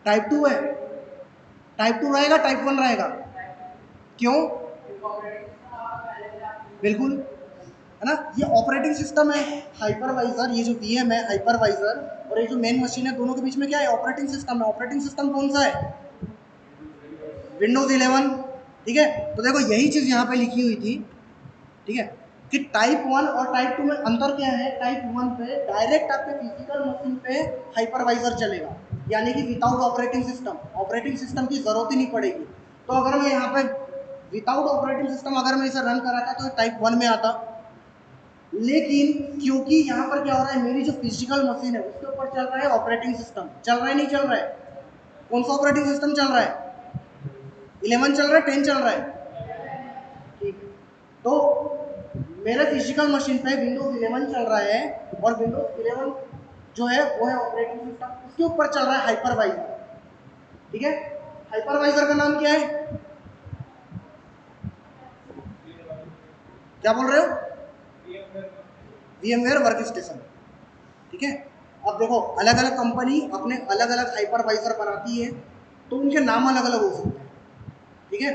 [SPEAKER 1] टाइप 2 है? टाइप 2 रहेगा, टाइप 1 रहेगा? क्यों? बिल्कुल, है ना, ये ऑपरेटिंग सिस्टम है। हाइपरवाइजर, ये जो वीएम है हाइपरवाइजर और ये जो मेन मशीन है, दोनों के बीच में क्या है? ऑपरेटिंग सिस्टम है। ऑपरेटिंग सिस्टम कौन सा है? विंडोज 11। ठीक है, तो देखो यही चीज यहाँ पे लिखी हुई थी। ठीक है, कि टाइप 1 और टाइप 2 में अंतर क्या है? टाइप 1 पे डायरेक्ट आपके फिजिकल मशीन पे हाइपरवाइजर चलेगा, यानी कि without operating system, operating system की जरूरत ही नहीं पड़ेगी। तो अगर मैं यहाँ पे विदाउट ऑपरेटिंग सिस्टम अगर मैं इसे रन कराता तो टाइप 1 में आता। लेकिन क्योंकि यहाँ पर क्या हो रहा है, मेरी जो फिजिकल मशीन है उसके ऊपर चल रहा है ऑपरेटिंग सिस्टम, चल रहा है नहीं चल रहा है? कौन सा ऑपरेटिंग सिस्टम चल रहा है? 11 चल रहा है, 10 चल रहा है? ठीक है, तो मेरे फिजिकल मशीन पे विंडोज 11 चल रहा है और विंडोज 11 जो है वो है ऑपरेटिंग सिस्टम, उसके ऊपर चल रहा है हाइपरवाइजर। ठीक है, हाइपरवाइजर का नाम क्या है? क्या बोल रहे हो? VMware work station. ठीक है, अब देखो अलग अलग कंपनी अपने अलग अलग हाइपरवाइजर बनाती है तो उनके नाम अलग अलग हो सकते हैं। ठीक है,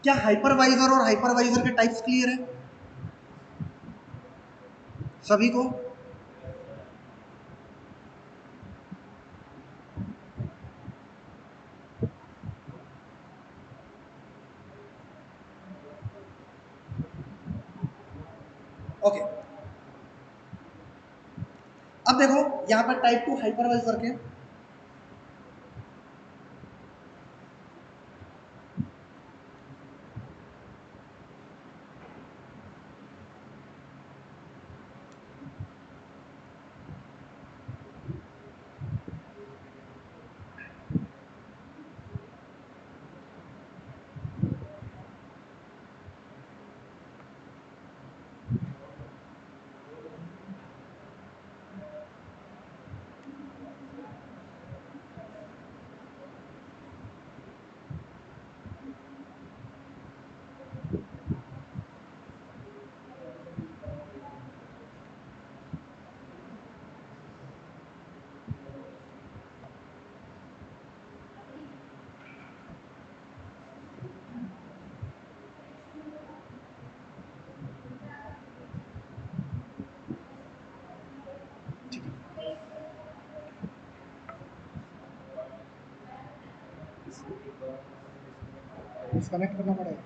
[SPEAKER 1] क्या हाइपरवाइजर और हाइपरवाइजर के टाइप्स क्लियर है सभी को? ओके, अब देखो यहाँ पर टाइप टू हाइपरवाइजर के डिस्कनेक्ट करना पड़ेगा।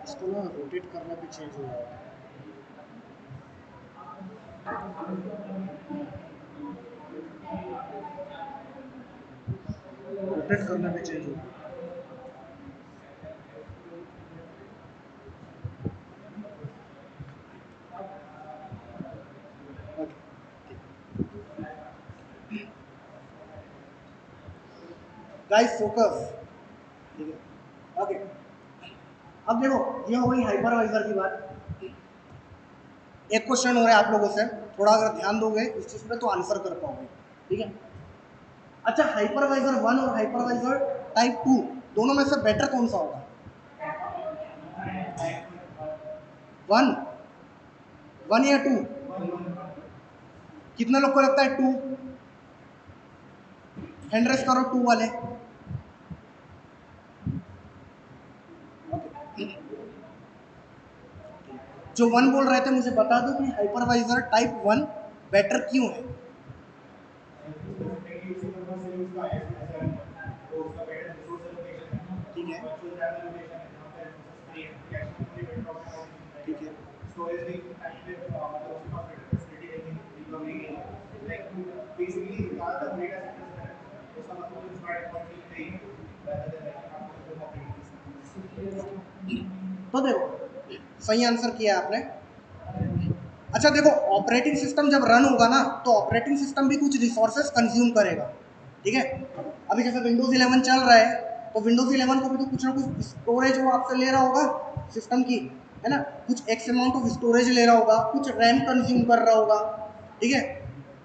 [SPEAKER 1] इसको ना रोटेट करने पे चेंज हो जाएगा। रोटेट करने पे चेंज हो जाएगा। गाइस फोकस, ठीक है, ओके। अब देखो ये हो गई हाइपरवाइजर की बात। एक क्वेश्चन हो रहा है आप लोगों से, थोड़ा अगर ध्यान दोगे इस चीज पे तो आंसर कर पाओगे, ठीक है। अच्छा, हाइपरवाइजर 1 और हाइपरवाइजर टाइप 2 दोनों में से बेटर कौन सा होगा? 1, 1 या 2? कितने लोग को लगता है 2? हैंड रेस करो 2 वाले। जो 1 बोल रहे थे मुझे बता दो कि हाइपरवाइजर टाइप 1 बेटर क्यों है? ठीक है, ठीक है, तो देखो सही आंसर किया आपने। अच्छा देखो, ऑपरेटिंग सिस्टम जब रन होगा ना तो ऑपरेटिंग सिस्टम भी कुछ रिसोर्सेज कंज्यूम करेगा, ठीक है। अभी जैसे विंडोज 11 चल रहा है तो विंडोज 11 को भी तो कुछ ना कुछ स्टोरेज वो आपसे ले रहा होगा सिस्टम की, है ना। कुछ एक्स अमाउंट ऑफ स्टोरेज ले रहा होगा, कुछ रैम कंज्यूम कर रहा होगा, ठीक है,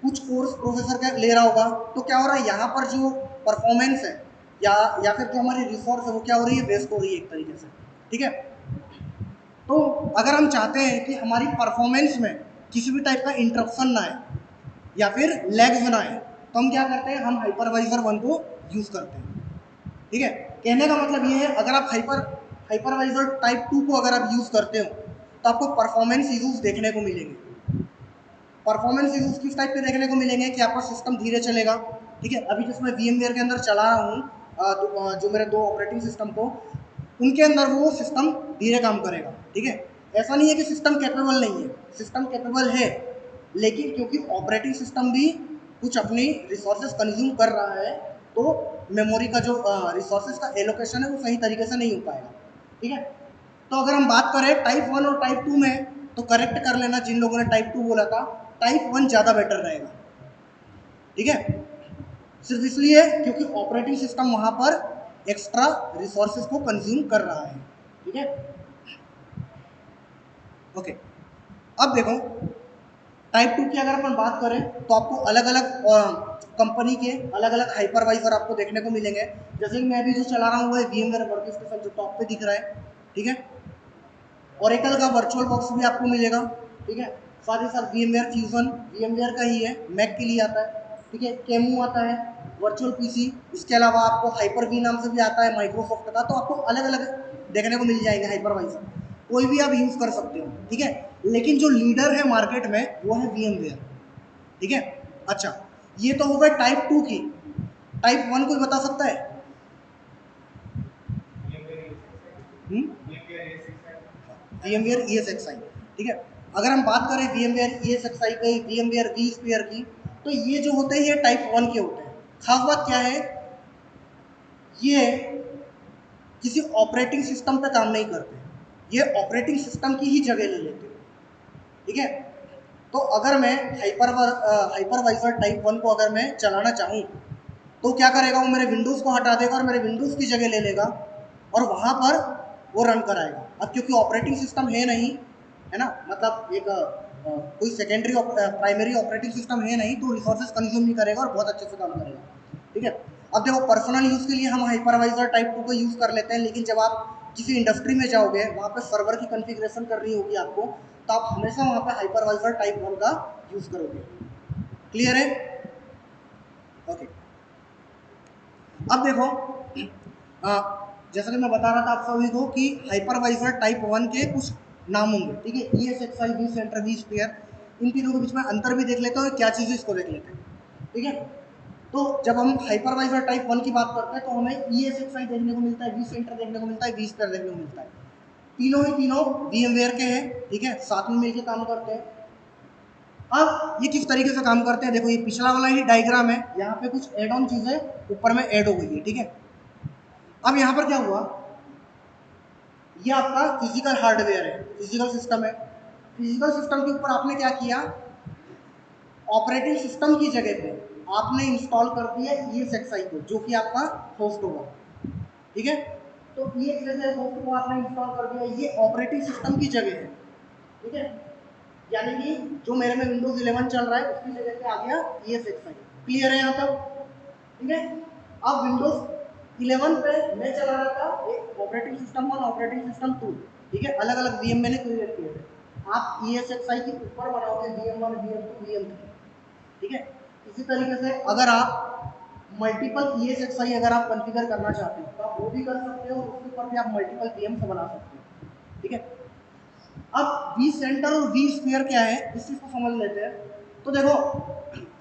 [SPEAKER 1] कुछ कोर्स प्रोसेसर का ले रहा होगा। तो क्या हो रहा है यहाँ पर जो परफॉर्मेंस है या फिर जो हमारी रिसोर्स है वो क्या हो रही है, वेस्ट हो रही है एक तरीके से, ठीक है। तो अगर हम चाहते हैं कि हमारी परफॉर्मेंस में किसी भी टाइप का इंटरप्शन ना आए या फिर लैग्स ना आए तो हम क्या करते हैं, हम हाइपरवाइजर 1 को यूज़ करते हैं, ठीक है। कहने का मतलब ये है, अगर आप हाइपरवाइजर टाइप 2 को अगर आप यूज़ करते हो तो आपको परफॉर्मेंस इशूज देखने को मिलेंगे। परफॉर्मेंस इशूज किस टाइप के देखने को मिलेंगे कि आपका सिस्टम धीरे चलेगा, ठीक है। अभी जिसमें VMware के अंदर चला रहा हूँ जो मेरे 2 ऑपरेटिंग सिस्टम को, उनके अंदर वो सिस्टम धीरे काम करेगा, ठीक है। ऐसा नहीं है कि सिस्टम कैपेबल नहीं है, सिस्टम कैपेबल है, लेकिन क्योंकि ऑपरेटिंग सिस्टम भी कुछ अपनी रिसोर्सेज कंज्यूम कर रहा है तो मेमोरी का जो रिसोर्सेज का एलोकेशन है वो सही तरीके से नहीं हो पाएगा, ठीक है। तो अगर हम बात करें टाइप 1 और टाइप 2 में तो करेक्ट कर लेना जिन लोगों ने टाइप 2 बोला था, टाइप 1 ज़्यादा बेटर रहेगा, ठीक है। सिर्फ इसलिए क्योंकि ऑपरेटिंग सिस्टम वहां पर एक्स्ट्रा रिसोर्सेज को कंज्यूम कर रहा है, ठीक है। ओके, अब देखो टाइप 2 की अगर अपन बात करें तो आपको अलग अलग कंपनी के अलग अलग हाइपरवाइजर आपको देखने को मिलेंगे। जैसे कि मैं अभी जो चला रहा हूँ वो है VMware वर्कस्टेशन, जो टॉप पे दिख रहा है, ठीक है। ओरेकल का वर्चुअल बॉक्स भी आपको मिलेगा, ठीक है। साथ ही साथ VMware फ्यूजन VMware का ही है, मैक के लिए आता है, ठीक है। केमू आता है वर्चुअल पीसी, इसके अलावा आपको हाइपर वी नाम से भी आता है माइक्रोसॉफ्ट का। तो आपको अलग अलग देखने को मिल जाएंगे हाइपरवाइजर, कोई भी आप यूज कर सकते हो, ठीक है। लेकिन जो लीडर है मार्केट में वो है VMware, ठीक है। अच्छा, ये तो होगा टाइप 2 की। टाइप 1 कोई बता सकता है? VMware ESXi, ठीक है। अगर हम बात करें VMware ESXi की, VMware vSphere की, तो ये जो होते हैं ये टाइप 1 के होते हैं। खास बात क्या है, ये किसी ऑपरेटिंग सिस्टम पे काम नहीं करते, ये ऑपरेटिंग सिस्टम की ही जगह ले लेते हैं, ठीक है। तो अगर मैं हाइपरवाइजर टाइप 1 को अगर मैं चलाना चाहूँ तो क्या करेगा, वो मेरे विंडोज़ को हटा देगा और मेरे विंडोज़ की जगह ले लेगा और वहाँ पर वो रन कराएगा। अब क्योंकि ऑपरेटिंग सिस्टम है नहीं, है ना, मतलब एक कोई सेकेंडरी प्राइमरी ऑपरेटिंग सिस्टम है नहीं, तो रिसोर्सेज कंज्यूम नहीं करेगा और बहुत अच्छे से काम करेगा, ठीक है। अब देखो पर्सनल यूज़ के लिए हम हाइपरवाइजर टाइप 2 को यूज़ कर लेते हैं, लेकिन जब आप किसी इंडस्ट्री में जाओगे वहाँ पर सर्वर की कॉन्फ़िगरेशन करनी होगी आपको, तो आप हमेशा वहाँ पर हाइपरवाइजर टाइप 1 का यूज़ करोगे। क्लियर है? ओके, अब देखो जैसा कि मैं बता रहा था आप सभी को कि हाइपरवाइजर टाइप 1 के कुछ नाम होंगे, ठीक है। ESXi, vCenter, vSphere, इन तीनों के बीच में अंतर भी देख लेते हैं और क्या चीज़ है इसको देख लेते हैं, ठीक है। तो जब हम हाइपरवाइजर टाइप 1 की बात करते हैं तो हमें ESXi देखने को मिलता है, vCenter देखने को मिलता है, vSphere देखने को मिलता है। तीनों ही तीनों VMware के हैं, ठीक है, साथ में मिलकर काम करते हैं। अब ये किस तरीके से काम करते हैं, देखो ये पिछला वाला ही डायग्राम है, यहाँ पे कुछ एड ऑन चीज़ें ऊपर में ऐड हो गई है, ठीक है। अब यहाँ पर क्या हुआ, ये आपका फिजिकल हार्डवेयर है, फिजिकल सिस्टम है। फिजिकल सिस्टम के ऊपर आपने क्या किया, ऑपरेटिंग सिस्टम की जगह पे आपने इंस्टॉल कर दिया ESXi को, जो कि आपका होस्ट होगा, ठीक है। तो ESXi होस्ट को आपने इंस्टॉल कर दिया, ये ऑपरेटिंग सिस्टम की जगह है, ठीक है। यानी कि जो मेरे में विंडोज 11 चल रहा है उसकी जगह पे आ गया ESXi। क्लियर है यहाँ तक? ठीक है। अब विंडोज 11 पे मैं चला रहा था एक ऑपरेटिंग सिस्टम 1, ऑपरेटिंग सिस्टम 2, ठीक है, अलग अलग VM मैंने क्रिएट किए थे। आप ESXi के ऊपर बनाओगे VM1, VM2, VM3, ठीक है। इसी तरीके से अगर आप मल्टीपल ESXi अगर आप कॉन्फ़िगर करना चाहते हो तो आप वो भी कर सकते हो, और उसके ऊपर भी आप मल्टीपल VMs बना सकते हो, ठीक है। अब vCenter और vSphere क्या है इस चीज को समझ लेते हैं। तो देखो,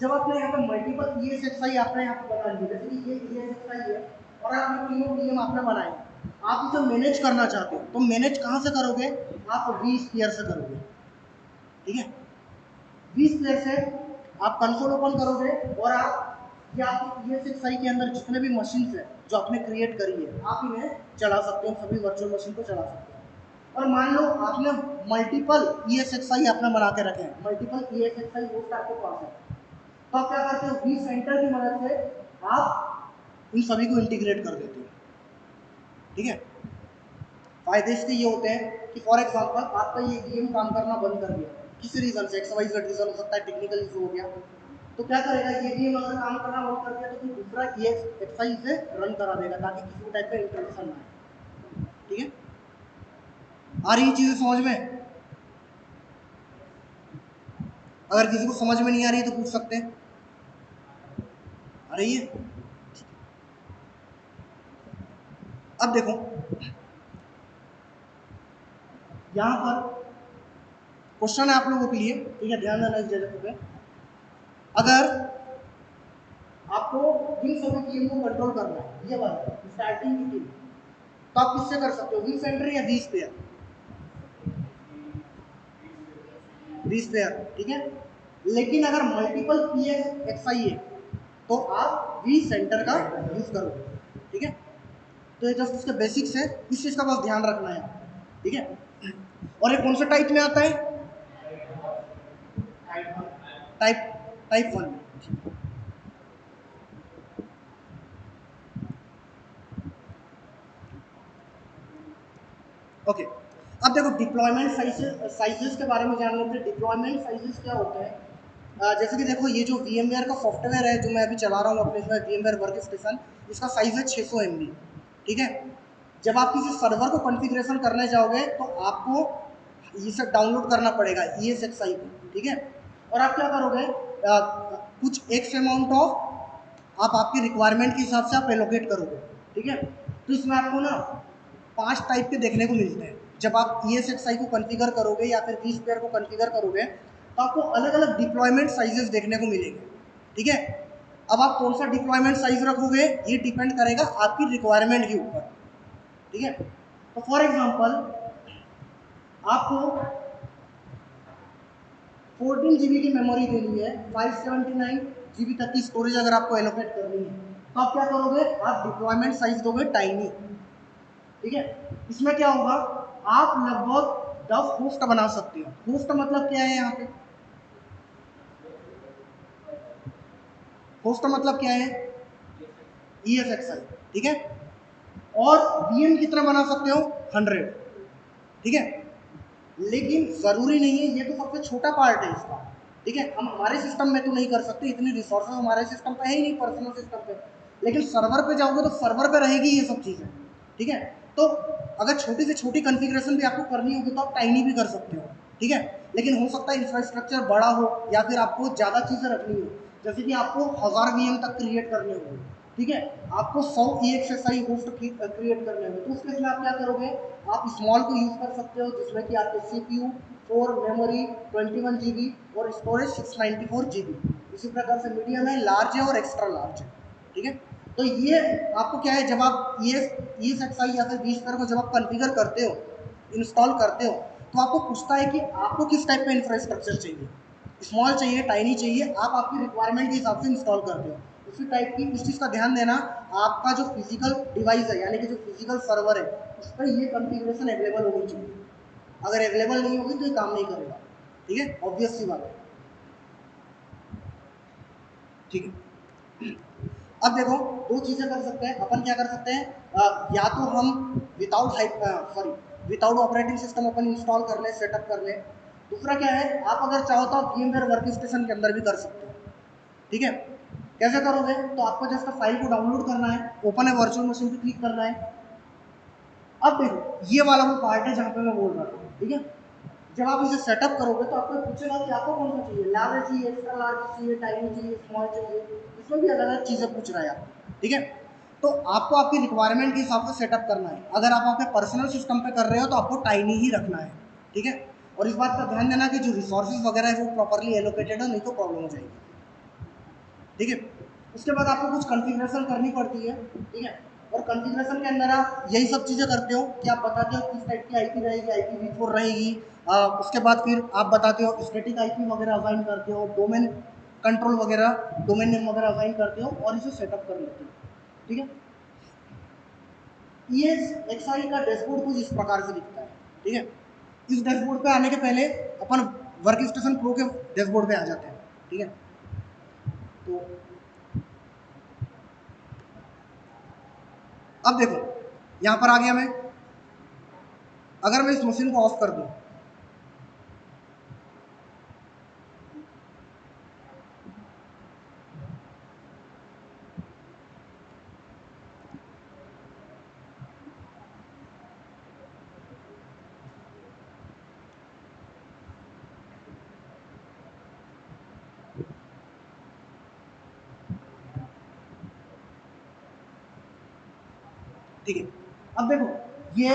[SPEAKER 1] जब आपने यहाँ पे मल्टीपल ESXi आपने यहाँ पे बना लिया, जैसे कि ये ESXi है और आपने तीनों VM आपने बनाए, आप इसे मैनेज करना चाहते हो तो मैनेज कहाँ से करोगे, आप vSphere से करोगे, ठीक है। vSphere से आप कंसोल ओपन करोगे और आप ये आपकी ESXi के अंदर जितने भी मशीन है जो आपने क्रिएट करी है आप इन्हें चला सकते हो, सभी वर्चुअल मशीन को चला सकते हो। और मान लो आपने मल्टीपल ESXi आपने बना के रखे हैं, मल्टीपल ESXi होस्ट आपके पास है, तो आप क्या करते हो, vCenter की मदद से आप इन सभी को इंटीग्रेट कर देते हो, ठीक है। फायदे इसके ये होते हैं कि फॉर एग्जांपल आपका ये VM काम करना बंद कर दिया किसी रीजन से, XYZ रीजन हो सकता है, टेक्निकल इशू हो गया, तो क्या करेगा, ये VM अगर काम करना बंद कर दिया तो फिर दूसरा ESXi से रन करा देगा ताकि किसी को टाइप का इंटरप्शन ना आए, ठीक है। आ रही चीजें समझ में? अगर किसी को समझ में नहीं आ रही है तो पूछ सकते हैं। आ रही है? अब देखो यहाँ पर क्वेश्चन है आप लोगों के लिए, ठीक है, ध्यान देना इस जगह पे। अगर आपको इन सभी टीम को कंट्रोल करना है, ये बात स्टार्टिंग की टीम, तो आप किससे कर सकते हो, vCenter या vSphere? vSphere, ठीक है। लेकिन अगर मल्टीपल ESXi है तो आप vCenter का यूज करोगे, ठीक है। तो ये जस्ट इसके बेसिक्स है, इस चीज का बस ध्यान रखना है, ठीक है। और ये कौन से टाइप में आता है, टाइप टाइप 1 में। ओके, अब देखो डिप्लॉयमेंट साइजेस के बारे में जान लेते हैं। डिप्लॉयमेंट साइजेस क्या होते हैं? जैसे कि देखो ये जो VMware का सॉफ्टवेयर है जो मैं अभी चला रहा हूँ अपने इसमें VMware वर्क स्टेशन, इसका साइज है 600 MB। ठीक है, जब आप किसी सर्वर को कॉन्फ़िगरेशन करने जाओगे तो आपको ये सब डाउनलोड करना पड़ेगा ESXi को। ठीक है, और आप क्या करोगे, कुछ एक्स अमाउंट ऑफ आप आपकी रिक्वायरमेंट के हिसाब से आप एलोकेट करोगे। ठीक है, तो इसमें आपको ना 5 टाइप के देखने को मिलते हैं। जब आप ESXi को कॉन्फ़िगर करोगे या फिर vSphere को कॉन्फ़िगर करोगे तो आपको अलग अलग डिप्लॉयमेंट साइजेस देखने को मिलेंगे। ठीक है, अब आप कौन सा डिप्लॉयमेंट साइज रखोगे ये डिपेंड करेगा आपकी रिक्वायरमेंट के ऊपर। ठीक है, तो फॉर एग्जांपल आपको 14 GB की मेमोरी देनी है, 579 GB तक की स्टोरेज अगर आपको एलोकेट करनी है तो आप क्या करोगे, आप डिप्लॉयमेंट साइज दोगे टाइनी। ठीक है, इसमें क्या होगा, आप लगभग 10 होस्ट बना सकते हो। होस्ट मतलब क्या है यहाँ पे, होस्ट मतलब क्या है, ESXi। ठीक है, और VM कितना बना सकते हो, 100। ठीक है, लेकिन जरूरी नहीं है, ये तो सबसे छोटा पार्ट है इसका। ठीक है, हम हमारे सिस्टम में तो नहीं कर सकते, इतनी रिसोर्सेज हमारे सिस्टम पे है ही नहीं, पर्सनल सिस्टम पे। लेकिन सर्वर पे जाओगे तो सर्वर पे रहेगी ये सब चीज़ें। ठीक है, तो अगर छोटी से छोटी कॉन्फ़िगरेशन भी आपको करनी होगी तो आप टाइनी भी कर सकते हो। ठीक है, लेकिन हो सकता है इंफ्रास्ट्रक्चर बड़ा हो या फिर आपको ज़्यादा चीज़ें रखनी हो, जैसे कि आपको 1000 VM तक क्रिएट करने होंगे। ठीक है, आपको 100 EXSI होस्ट क्रिएट करने होंगे, तो उसके लिए आप क्या करोगे, आप स्मॉल को यूज़ कर सकते हो जिसमें कि आपके CPU 4, मेमोरी 21 GB और स्टोरेज 694 GB। इसी प्रकार से मीडियम है, लार्ज है और एक्स्ट्रा लार्ज है। ठीक है, तो ये आपको क्या है, जब आप ESXi या फिर vSphere को जब आप कॉन्फ़िगर करते हो, इंस्टॉल करते हो, तो आपको पूछता है कि आपको किस टाइप का इंफ्रास्ट्रक्चर चाहिए, स्मॉल चाहिए, टाइनी चाहिए, आप आपकी रिक्वायरमेंट के हिसाब से इंस्टॉल करते हो उसी टाइप की। इस चीज़ का ध्यान देना, आपका जो फिजिकल डिवाइस है यानी कि जो फिजिकल सर्वर है उस पर ये कॉन्फ़िगरेशन अवेलेबल होनी चाहिए। अगर अवेलेबल नहीं होगी तो ये काम नहीं करेगा। ठीक है, ऑब्वियस सी बात है। ठीक है, अब देखो दो चीज़ें कर सकते हैं अपन, क्या कर सकते हैं, या तो हम विदाउट ऑपरेटिंग सिस्टम अपन इंस्टॉल कर लें, सेटअप कर लें। दूसरा क्या है, आप अगर चाहो तो आप VMware वर्क स्टेशन के अंदर भी कर सकते हो। ठीक है, कैसे करोगे, तो आपको जस्ट फाइल को डाउनलोड करना है, ओपन है वर्चुअल मशीन पे क्लिक करना है। अब देखो ये वाला वो पार्ट है जहाँ पे मैं बोल रहा था। ठीक है, जब आप इसे सेटअप करोगे तो आपको पूछेगा कि आपको कौन सा चाहिए, लार्ज चाहिए, एक्स्ट्रा लार्ज चाहिए, टाइनी चाहिए, स्मॉल चाहिए, इसमें भी अलग अलग चीज़ें पूछ रहा है आपको। ठीक है, तो आपको आपकी रिक्वायरमेंट के हिसाब से सेटअप करना है। अगर आप अपने पर्सनल सिस्टम पे कर रहे हो तो आपको टाइनी ही रखना है। ठीक है, और इस बात का ध्यान देना कि जो रिसोर्सेज वगैरह है वो प्रॉपरली एलोकेटेड हो, नहीं तो प्रॉब्लम हो जाएगी। ठीक है, उसके बाद आपको कुछ कॉन्फ़िगरेशन करनी पड़ती है। ठीक है, और कॉन्फ़िगरेशन के अंदर आप यही सब चीज़ें करते हो कि आप बताते हो किस टाइप की आईपी रहेगी, IPv4 रहेगी। उसके बाद फिर आप बताते हो स्टैटिक आईपी वगैरह असाइन करते हो, डोमेन कंट्रोल वगैरह, डोमेन नेम वगैरह असाइन करते हो और इसे सेटअप कर लेते हो। ठीक है, ये एक्सआई का डैशबोर्ड कुछ इस प्रकार से दिखता है। ठीक है, इस डैशबोर्ड पे आने के पहले अपन वर्क स्टेशन प्रो के डैशबोर्ड पे आ जाते हैं। ठीक है, तो अब देखो यहाँ पर आ गया मैं, अगर मैं इस मशीन को ऑफ कर दूं, ठीक है, अब देखो ये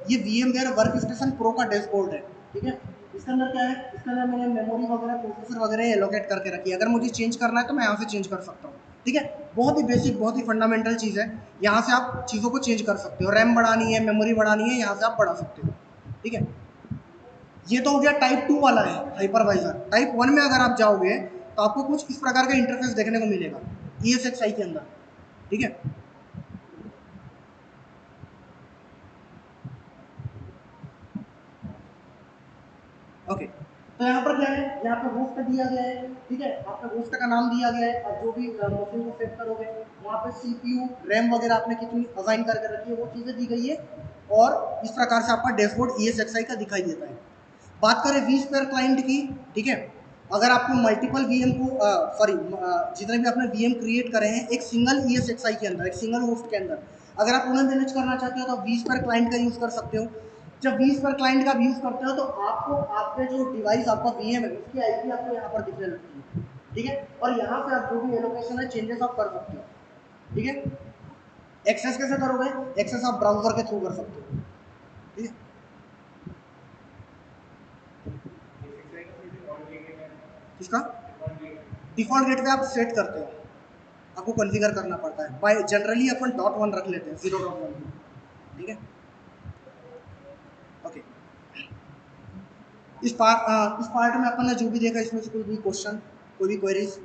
[SPEAKER 1] VMware वर्क स्टेशन प्रो का डैशबोर्ड है। ठीक है, इसके अंदर क्या है, इसके अंदर मैंने मेमोरी वगैरह, प्रोसेसर वगैरह एलोकेट करके रखी है। अगर मुझे चेंज करना है तो मैं यहाँ से चेंज कर सकता हूँ। ठीक है, बहुत ही बेसिक, बहुत ही फंडामेंटल चीज़ है। यहाँ से आप चीज़ों को चेंज कर सकते हो, रैम बढ़ानी है, मेमोरी बढ़ानी है, यहाँ से आप बढ़ा सकते हो। ठीक है, ये तो हो गया टाइप 2 वाला है हाइपरवाइजर। टाइप 1 में अगर आप जाओगे तो आपको कुछ इस प्रकार का इंटरफेस देखने को मिलेगा ESXi के अंदर। ठीक है, ओके, तो यहाँ पर क्या है, यहाँ पर होस्ट दिया गया है। ठीक है, आपने होस्ट का नाम दिया गया है, अब जो भी मशीन को सेट करोगे वहाँ पे CPU रैम वगैरह आपने कितनी असाइन करके रखी है वो चीज़ें दी गई है, और इस प्रकार से आपका डैशबोर्ड ESXi का दिखाई देता है। बात करें vSphere क्लाइंट की, ठीक है, अगर आपको मल्टीपल VM को सॉरी जितने भी आपने VM क्रिएट करे हैं एक सिंगल ESXi के अंदर, एक सिंगल होस्ट के अंदर, अगर आप उन्हें मैनेज करना चाहते हो तो vSphere क्लाइंट का यूज़ कर सकते हो। जब vSphere क्लाइंट का यूज़ करते हो तो आपको आपके जो डिवाइस आपका VM है उसकी IP आपको यहाँ पर दिखने लगती है, ठीक है, और यहाँ से आप जो भी एलोकेशन है चेंजेस आप कर सकते हो, ठीक है। एक्सेस कैसे करोगे? एक्सेस आप ब्राउजर के थ्रू कर सकते हो, ठीक है। किसका डिफॉल्ट गेटवे आप सेट करते हो, आपको कॉन्फ़िगर करना पड़ता है। बाय जनरली अपन .1 रख लेते हैं, 0.1, ठीक है, ओके। इस पार्ट में अपन ने जो भी देखा इसमें से कोई भी क्वेश्चन, कोई भी क्वेरीज?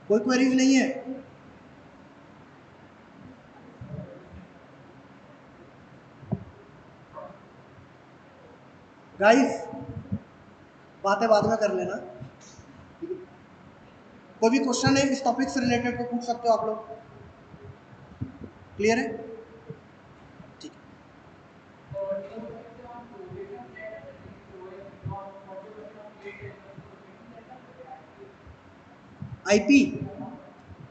[SPEAKER 1] कोई क्वेरीज नहीं है? गाइस बातें बाद में कर लेना, कोई भी क्वेश्चन है इस टॉपिक से रिलेटेड तो पूछ सकते हो आप लोग, क्लियर है? ठीक आईपी,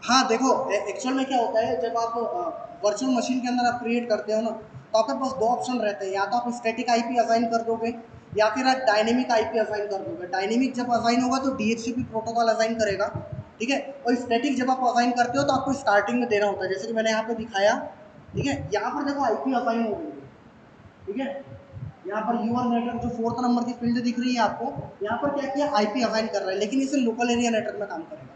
[SPEAKER 1] हाँ देखो एक्चुअल में क्या होता है जब आप वर्चुअल मशीन के अंदर आप क्रिएट करते हो ना तो आपके पास दो ऑप्शन रहते हैं, या तो आप स्टैटिक आईपी असाइन कर दोगे या फिर आप डायनेमिक आईपी असाइन कर दोगे। डायनेमिक जब असाइन होगा तो DHCP प्रोटोकॉल असाइन करेगा, ठीक है, और स्टैटिक जब आप असाइन करते हो तो आपको स्टार्टिंग में देना होता है, जैसे कि मैंने यहाँ पे दिखाया, ठीक है, यहाँ पर देखो आईपी असाइन हो गई है, ठीक है, यहाँ पर यूआर नेटवर्क जो 4th नंबर की फील्ड दिख रही है आपको, यहाँ पर क्या किया आईपी असाइन कर रहा है, लेकिन इसे लोकल एरिया नेटवर्क में काम करेगा,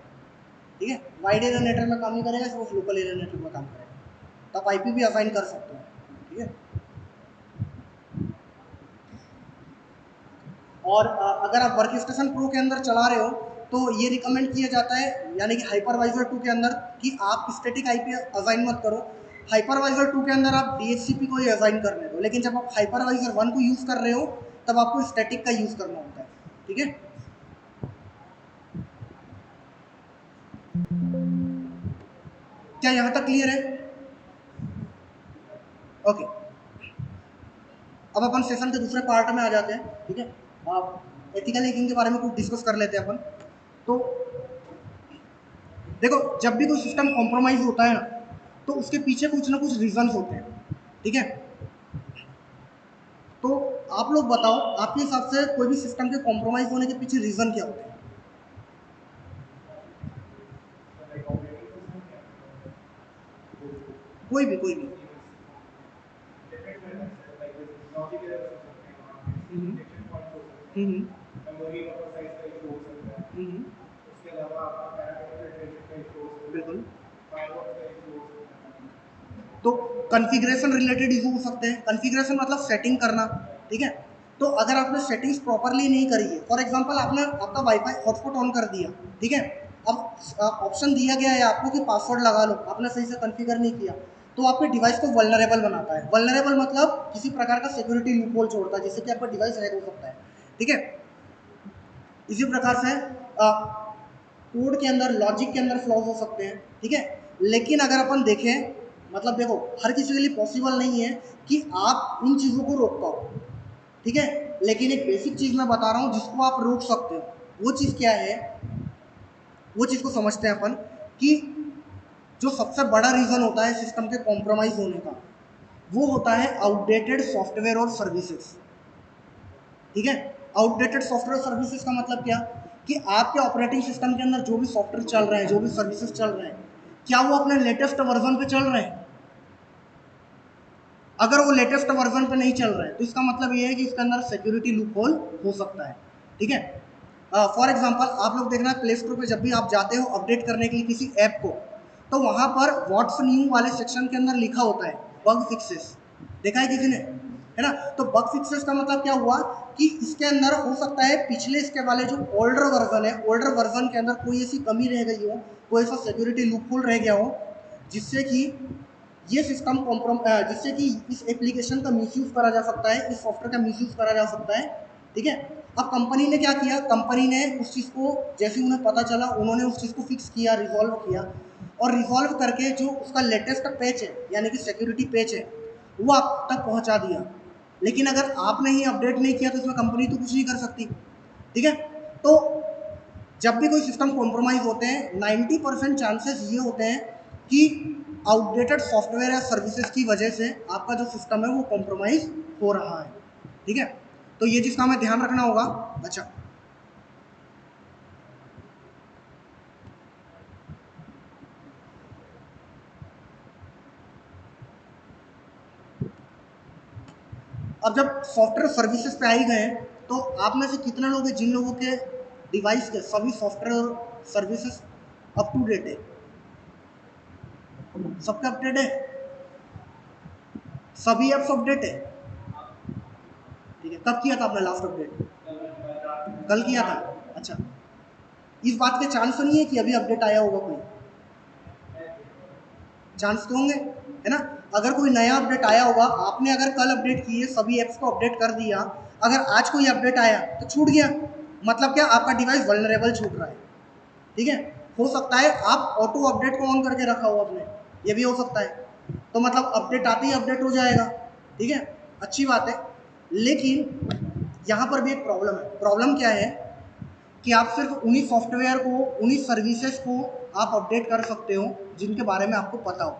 [SPEAKER 1] ठीक है, वाइड एरिया नेटवर्क में काम नहीं करेगा, सिर्फ लोकल एरिया नेटवर्क में काम करेगा। तो आप आईपी भी असाइन कर सकते हो, ठीक है। और अगर आप वर्क स्टेशन प्रो के अंदर चला रहे हो तो ये रिकमेंड किया जाता है, यानी कि हाइपरवाइजर 2 के अंदर, कि आप स्टैटिक आईपी असाइन मत करो। हाइपरवाइजर 2 के अंदर आप DHCP को ही असाइन करने दो, लेकिन जब आप हाइपरवाइजर 1 को यूज़ कर रहे हो तब आपको स्टैटिक का यूज़ करना होता है, ठीक है। क्या यहाँ तक क्लियर है? ओके, अब अपन सेशन के दूसरे पार्ट में आ जाते हैं, ठीक है। आप एथिकल हैकिंग के बारे में कुछ डिस्कस कर लेते हैं अपन। तो देखो जब भी कोई सिस्टम कॉम्प्रोमाइज होता है ना तो उसके पीछे कुछ ना कुछ रीजंस होते हैं, ठीक है। तो आप लोग बताओ आपके हिसाब से कोई भी सिस्टम के कॉम्प्रोमाइज होने के पीछे रीजन क्या होते हैं? कोई भी हम्म, हम्म, हम्म, बिल्कुल। तो कॉन्फ़िगरेशन रिलेटेड इशू हो सकते हैं। कॉन्फ़िगरेशन मतलब सेटिंग करना, ठीक है। तो अगर आपने सेटिंग्स प्रॉपरली नहीं करी है, फॉर एग्जांपल आपने आपका वाईफाई हॉटस्पॉट ऑन कर दिया, ठीक है, अब ऑप्शन दिया गया है आपको कि पासवर्ड लगा लो, आपने सही से कॉन्फ़िगर नहीं किया, तो आपके डिवाइस को वल्नरेबल बनाता है। वल्नरेबल मतलब किसी प्रकार का सिक्योरिटी लूपहोल छोड़ता है जिससे कि आपका डिवाइस हैक हो सकता है, ठीक है। इसी प्रकार से कोड के अंदर, लॉजिक के अंदर फ्लॉज हो सकते हैं, ठीक है। लेकिन अगर अपन देखें, मतलब देखो हर किसी के लिए पॉसिबल नहीं है कि आप इन चीज़ों को रोक पाओ, ठीक है, लेकिन एक बेसिक चीज़ मैं बता रहा हूँ जिसको आप रोक सकते हो। वो चीज़ क्या है? वो चीज़ को समझते हैं अपन कि जो सबसे बड़ा रीज़न होता है सिस्टम के कॉम्प्रोमाइज़ होने का, वो होता है आउटडेटेड सॉफ्टवेयर और सर्विसेज, ठीक है। आउटडेटेड सॉफ्टवेयर सर्विसेज का मतलब क्या? कि आपके ऑपरेटिंग सिस्टम के अंदर जो भी सॉफ्टवेयर चल रहे हैं, जो भी सर्विसेज चल रहे हैं, क्या वो अपने लेटेस्ट वर्जन पे चल रहे हैं? अगर वो लेटेस्ट वर्जन पे नहीं चल रहा है तो इसका मतलब ये है कि इसके अंदर सिक्योरिटी लूपहोल हो सकता है, ठीक है। फॉर एग्जांपल आप लोग देखना प्ले स्टोर पे जब भी आप जाते हो अपडेट करने के लिए किसी ऐप को, तो वहां पर व्हाट्स न्यू वाले सेक्शन के अंदर लिखा होता है बग फिक्सेस, देखा है किसी ने? है ना? तो बग फिक्सेस का मतलब क्या हुआ कि इसके अंदर हो सकता है पिछले इसके वाले जो ओल्डर वर्जन है, ओल्डर वर्जन के अंदर कोई ऐसी कमी रह गई हो, कोई ऐसा सिक्योरिटी लूपहोल रह गया हो जिससे कि ये सिस्टम जिससे कि इस एप्लीकेशन का मिसयूज करा जा सकता है, इस सॉफ्टवेयर का मिसयूज करा जा सकता है, ठीक है। अब कंपनी ने क्या किया, कंपनी ने उस चीज़ को जैसे उन्हें पता चला, उन्होंने उस चीज़ को फिक्स किया, रिजॉल्व किया, और रिजॉल्व करके जो उसका लेटेस्ट पैच है यानी कि सिक्योरिटी पैच है वो आप तक पहुंचा दिया। लेकिन अगर आपने ही अपडेट नहीं किया तो इसमें कंपनी तो कुछ नहीं कर सकती, ठीक है। तो जब भी कोई सिस्टम कॉम्प्रोमाइज होते हैं 90% चांसेस ये होते हैं कि आउटडेटेड सॉफ्टवेयर या सर्विसेज की वजह से आपका जो सिस्टम है वो कॉम्प्रोमाइज हो रहा है, ठीक है। तो ये चीज़ का हमें ध्यान रखना होगा। अच्छा, अब जब सॉफ्टवेयर सर्विसेज पे आ ही गए तो आप में से कितने लोग हैं जिन लोगों के डिवाइस के सभी software services up to date है? सबका अपडेट है, सभी एप्स अपडेट है, ठीक है। कब किया था आपने लास्ट अपडेट? कल किया था। अच्छा, इस बात के चांस तो नहीं है कि अभी अपडेट आया होगा कोई? चांस तो होंगे, है ना। अगर कोई नया अपडेट आया होगा, आपने अगर कल अपडेट किए, सभी ऐप्स को अपडेट कर दिया, अगर आज कोई अपडेट आया तो छूट गया, मतलब क्या, आपका डिवाइस वल्नरेबल छूट रहा है, ठीक है। हो सकता है आप ऑटो अपडेट को ऑन करके रखा हो आपने, ये भी हो सकता है, तो मतलब अपडेट आते ही अपडेट हो जाएगा, ठीक है, अच्छी बात है। लेकिन यहाँ पर भी एक प्रॉब्लम है। प्रॉब्लम क्या है कि आप सिर्फ उन्हीं सॉफ्टवेयर को, उन्हीं सर्विसेज को आप अपडेट कर सकते हो जिनके बारे में आपको पता हो।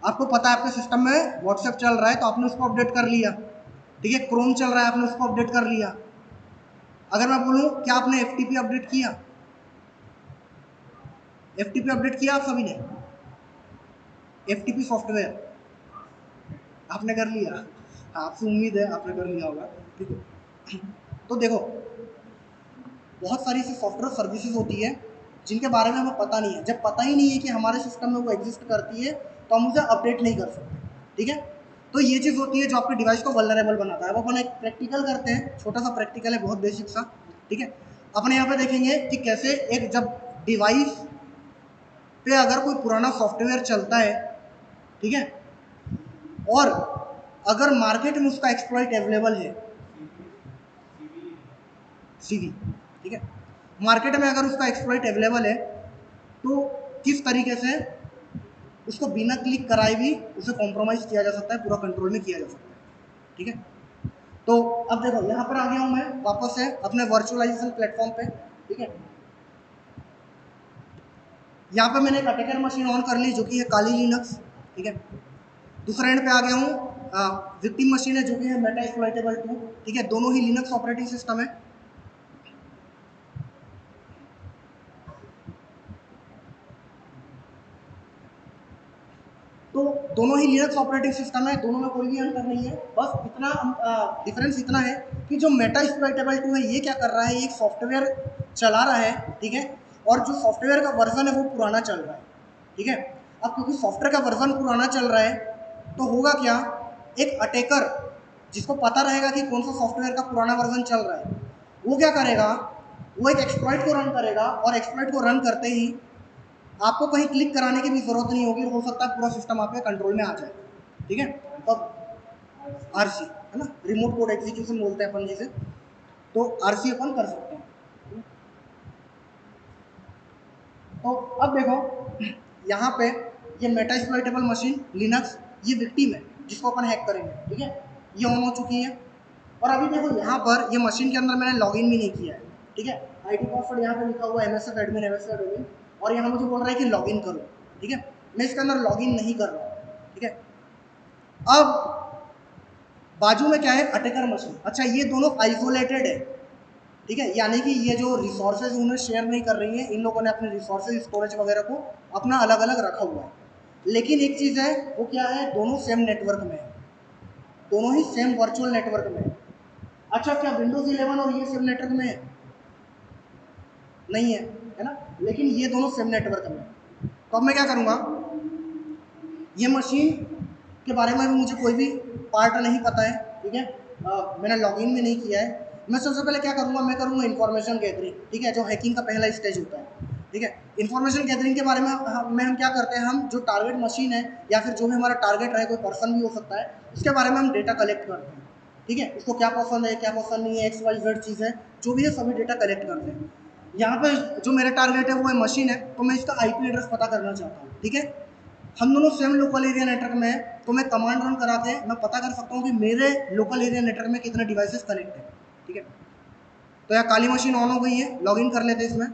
[SPEAKER 1] आपको पता है आपके सिस्टम में व्हाट्सएप चल रहा है तो आपने उसको अपडेट कर लिया, ठीक है। क्रोम चल रहा है, आपने उसको अपडेट कर लिया। अगर मैं बोलूँ क्या आपने एफटीपी अपडेट किया? एफटीपी अपडेट किया आप सभी ने? एफटीपी सॉफ्टवेयर आपने कर लिया? हाँ, आपसे उम्मीद है आपने कर लिया होगा, ठीक है। तो देखो, बहुत सारी ऐसी सॉफ्टवेयर सर्विसेज होती है जिनके बारे में हमें पता नहीं है। जब पता ही नहीं है कि हमारे सिस्टम में वो एग्जिस्ट करती है तो हम उसे अपडेट नहीं कर सकते, ठीक है। तो ये चीज़ होती है जो आपके डिवाइस को वल्नरेबल बनाता है। अब अपन एक प्रैक्टिकल करते हैं, छोटा सा प्रैक्टिकल है, बहुत बेसिक सा, ठीक है। अपने यहाँ पे देखेंगे कि कैसे एक जब डिवाइस पे अगर कोई पुराना सॉफ्टवेयर चलता है, ठीक है, और अगर मार्केट में उसका एक्सप्लॉइट अवेलेबल है, सीवी, ठीक है, मार्केट में अगर उसका एक्सप्लॉइट अवेलेबल है तो किस तरीके से उसको बिना क्लिक कराए भी उसे कॉम्प्रोमाइज़ किया जा सकता है, पूरा कंट्रोल में किया जा सकता है, ठीक है। तो अब देखो यहाँ पर आ गया हूँ मैं वापस से अपने वर्चुअलाइजेशन प्लेटफॉर्म पे, ठीक है। यहाँ पे मैंने एक अटैकर मशीन ऑन कर ली जो कि है काली लिनक्स, ठीक है। दूसरे एंड पे आ गया हूँ, विक्टिम मशीन है जो कि है मेटा एक्सप्लॉइटेबल 2, ठीक है। दोनों ही लिनक्स ऑपरेटिंग सिस्टम है। तो दोनों ही लिनक्स ऑपरेटिंग सिस्टम है, दोनों में कोई भी अंतर नहीं है। बस इतना डिफरेंस इतना है कि जो मेटा एक्सप्लॉइटेबल 2 है ये क्या कर रहा है, एक सॉफ्टवेयर चला रहा है, ठीक है, और जो सॉफ्टवेयर का वर्जन है वो पुराना चल रहा है, ठीक है। अब क्योंकि सॉफ्टवेयर का वर्जन पुराना चल रहा है तो होगा क्या, एक अटैकर जिसको पता रहेगा कि कौन सा सॉफ्टवेयर का पुराना वर्जन चल रहा है, वो क्या करेगा, वो एक एक्सप्लॉइट को रन करेगा, और एक्सप्लॉइट को रन करते ही आपको कहीं क्लिक कराने की भी जरूरत नहीं होगी, हो सकता है पूरा सिस्टम आपके कंट्रोल में आ जाए, ठीक है। तो आरसी है ना, रिमोट कोड एग्जीक्यूशन बोलते हैं अपन जिसे, तो आरसी अपन कर सकते हैं। तो अब देखो यहाँ पे ये मेटा एक्सप्लॉइटेबल मशीन लिनक्स, ये विक्टिम है जिसको अपन हैक करेंगे, ठीक है। ये ऑन हो चुकी है, और अभी देखो यहाँ पर ये मशीन के अंदर मैंने लॉगिन भी नहीं किया है, ठीक है। आईडी पासवर्ड यहाँ पे लिखा हुआ है MSF एडमिन MSF एडमिन, और यहाँ मुझे बोल रहा है कि लॉगिन करो, ठीक है। मैं इसके अंदर लॉगिन नहीं कर रहा हूँ, ठीक है। अब बाजू में क्या है, अटैकर मशीन। अच्छा, ये दोनों आइसोलेटेड है, ठीक है, यानी कि ये जो रिसोर्सेज उन्हें शेयर नहीं कर रही है, इन लोगों ने अपने रिसोर्सेज स्टोरेज वगैरह को अपना अलग अलग रखा हुआ है। लेकिन एक चीज़ है, वो क्या है, दोनों सेम नेटवर्क में है, दोनों ही सेम वर्चुअल नेटवर्क में है। अच्छा, क्या विंडोज 11 और ये सेम नेटवर्क में है? नहीं है, है ना, लेकिन ये दोनों सेम नेटवर्क में है। तो अब मैं क्या करूँगा, ये मशीन के बारे में भी मुझे कोई भी पार्ट नहीं पता है, ठीक है। मैंने लॉगिन भी नहीं किया है। मैं सबसे पहले क्या करूँगा, मैं करूँगा इन्फॉर्मेशन गैदरिंग, ठीक है, जो हैकिंग का पहला स्टेज होता है। ठीक है। इन्फॉर्मेशन गैदरिंग के बारे में हम क्या करते हैं, हम जो टारगेट मशीन है या फिर जो भी हमारा टारगेट है, कोई पर्सन भी हो सकता है, उसके बारे में हम डेटा कलेक्ट करते हैं। ठीक है, उसको क्या पसंद है, क्या पसंद नहीं है, एक्स वाई जेड चीज़ है, जो भी है सभी डेटा कलेक्ट करते हैं। यहाँ पे जो मेरा टारगेट है वो है मशीन है, तो मैं इसका आईपी एड्रेस पता करना चाहता हूँ। ठीक है, हम दोनों सेम लोकल एरिया नेटवर्क में है, तो मैं कमांड रन करा के मैं पता कर सकता हूँ कि मेरे लोकल एरिया नेटवर्क में कितने डिवाइसेस कनेक्ट है। ठीक है, तो यहाँ काली मशीन ऑन हो गई है, लॉग इन कर लेते हैं इसमें।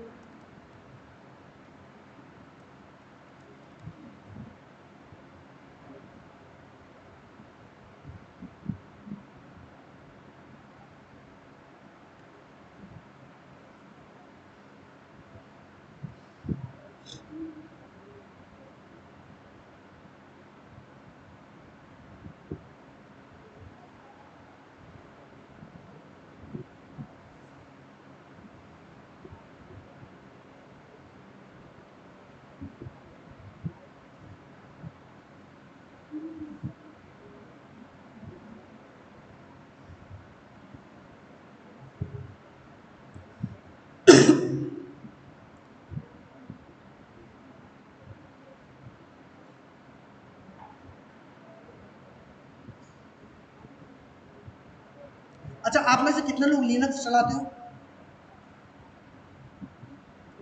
[SPEAKER 1] अच्छा, आप में से कितने लोग लिनक्स चलाते हो?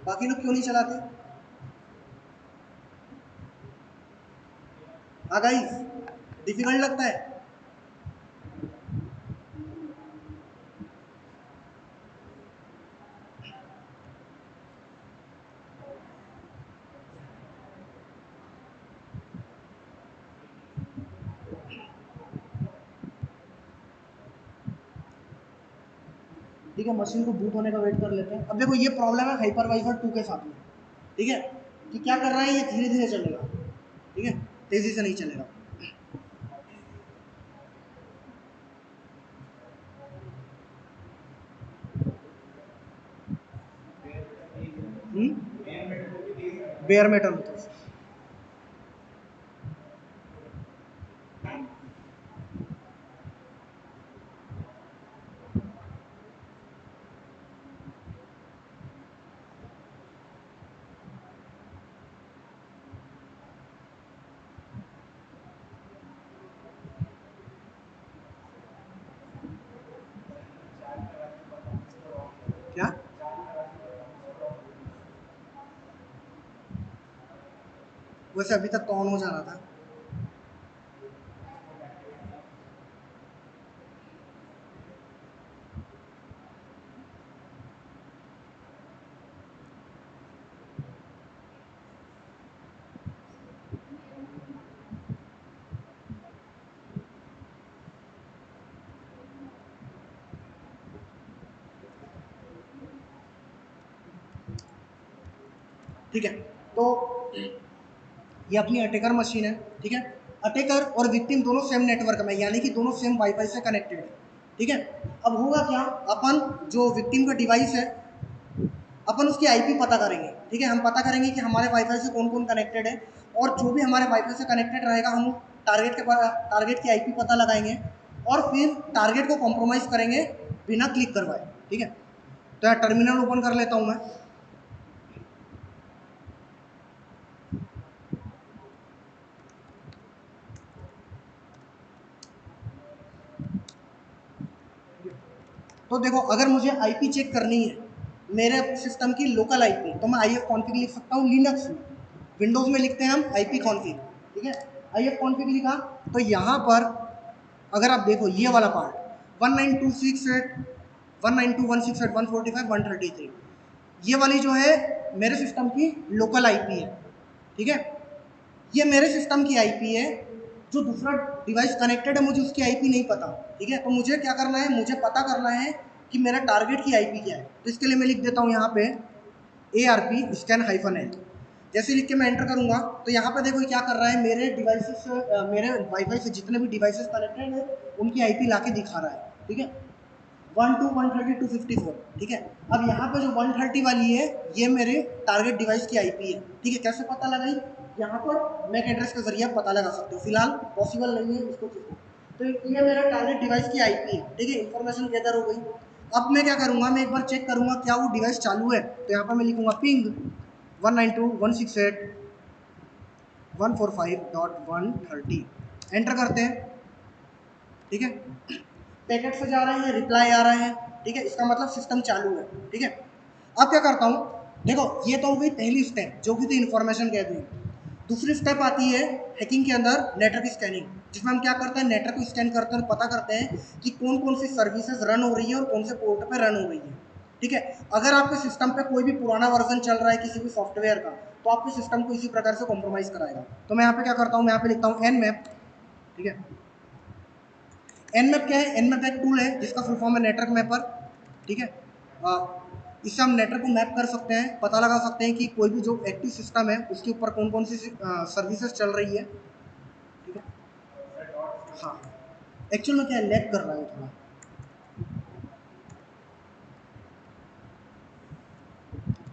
[SPEAKER 1] बाकी लोग क्यों नहीं चलाते? हाँ गाइस, डिफिकल्ट लगता है? ठीक है, मशीन को बूट होने का वेट कर लेते हैं। अब देखो ये प्रॉब्लम है हाइपरवाइजर 2 के साथ में। ठीक है, कि क्या कर रहा है, ये धीरे धीरे चलेगा। ठीक है, तेजी से नहीं चलेगा। बेयर मेटल होता है। क्या? वैसे अभी तक तो ऑन हो जाना था। ठीक है, तो ये अपनी अटैकर मशीन है। ठीक है, अटैकर और विक्टिम दोनों सेम नेटवर्क में, यानी कि दोनों सेम वाईफाई से कनेक्टेड है। ठीक है, अब होगा क्या, अपन जो विक्टिम का डिवाइस है, अपन उसकी आईपी पता करेंगे। ठीक है, हम पता करेंगे कि हमारे वाईफाई से कौन कौन कनेक्टेड है, और जो भी हमारे वाईफाई से कनेक्टेड रहेगा, हम टारगेट की आईपी पता लगाएंगे, और फिर टारगेट को कॉम्प्रोमाइज़ करेंगे बिना क्लिक करवाए। ठीक है, तो यहाँ टर्मिनल ओपन कर लेता हूँ मैं। तो देखो, अगर मुझे आईपी चेक करनी है मेरे सिस्टम की लोकल आईपी, तो मैं आई एफ कॉन्फिग लिख सकता हूँ लिनक्स में। विंडोज़ में लिखते हैं हम आईपी कॉन्फिग। ठीक है, आई एफ कॉन्फिग लिखा, तो यहाँ पर अगर आप देखो ये वाला पार्ट 192.168.145.143, ये वाली जो है मेरे सिस्टम की लोकल आईपी है। ठीक है, ये मेरे सिस्टम की आईपी है। जो दूसरा डिवाइस कनेक्टेड है, मुझे उसकी आईपी नहीं पता। ठीक है, तो मुझे क्या करना है, मुझे पता करना है कि मेरा टारगेट की आईपी क्या है। तो इसके लिए मैं लिख देता हूँ यहाँ पे ARP स्कैन हाइफन एल। जैसे लिख के मैं एंटर करूँगा, तो यहाँ पे देखो क्या कर रहा है, मेरे डिवाइसेस मेरे वाईफाई से जितने भी डिवाइसेस कनेक्टेड है उनकी आईपी लाके दिखा रहा है। ठीक है, 1 to 132.254। ठीक है, अब यहाँ पे जो 130 वाली है, ये मेरे टारगेट डिवाइस की आईपी है। ठीक है, कैसे पता लगाई, यहाँ पर मैक एड्रेस के जरिए आप पता लगा सकते हो, फिलहाल पॉसिबल नहीं है इसको। तो ये मेरा टारगेट डिवाइस की आईपी है। ठीक है, इन्फॉर्मेशन गैदर हो गई। अब मैं क्या करूँगा, मैं एक बार चेक करूँगा क्या वो डिवाइस चालू है, तो यहाँ पर मैं लिखूँगा पिंग। 192.168.145.130 एंटर करते हैं, ठीक है। पैकेट से जा रहे हैं, रिप्लाई आ रहा है, ठीक है, इसका मतलब सिस्टम चालू है, ठीक है। अब क्या करता हूँ, देखो ये तो हो गई पहली स्टेप जो कि थी इन्फॉर्मेशन कह दी। दूसरी स्टेप आती है हैकिंग के अंदर नेटवर्क स्कैनिंग, जिसमें हम क्या करते हैं, नेटवर्क को स्कैन करते हैं और पता करते हैं कि कौन कौन सी सर्विसेज रन हो रही है और कौन से पोर्ट पे रन हो रही है, ठीक है। अगर आपके सिस्टम पे कोई भी पुराना वर्जन चल रहा है किसी भी सॉफ्टवेयर का, तो आपके सिस्टम को इसी प्रकार से कॉम्प्रोमाइज कराएगा। तो मैं यहाँ पे क्या करता हूँ, मैं यहाँ पे लिखता हूँ nmap, ठीक है। nmap क्या है, nmap एक टूल है जिसका फुल फॉर्म है नेटवर्क मैपर, ठीक है। इससे हम नेटवर्क को मैप कर सकते हैं, पता लगा सकते हैं कि कोई भी जो एक्टिव सिस्टम है उसके ऊपर कौन कौन सी सर्विसेज चल रही है, ठीक है। हाँ, एक्चुअल में क्या है, लैग कर रहा है थोड़ा,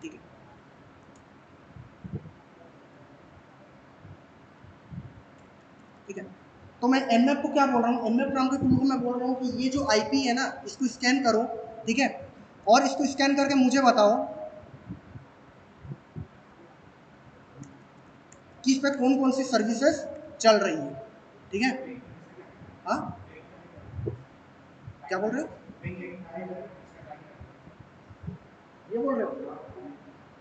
[SPEAKER 1] ठीक है, ठीक है। तो मैं nmap को क्या बोल रहा हूँ, nmap नाम के टूल को मैं बोल रहा हूँ कि ये जो आईपी है ना, इसको स्कैन करो, ठीक है, और इसको स्कैन करके मुझे बताओ कि इस पर कौन कौन सी सर्विसेज चल रही है, ठीक है। हाँ, क्या बोल रहे हो, ये बोल रहे हो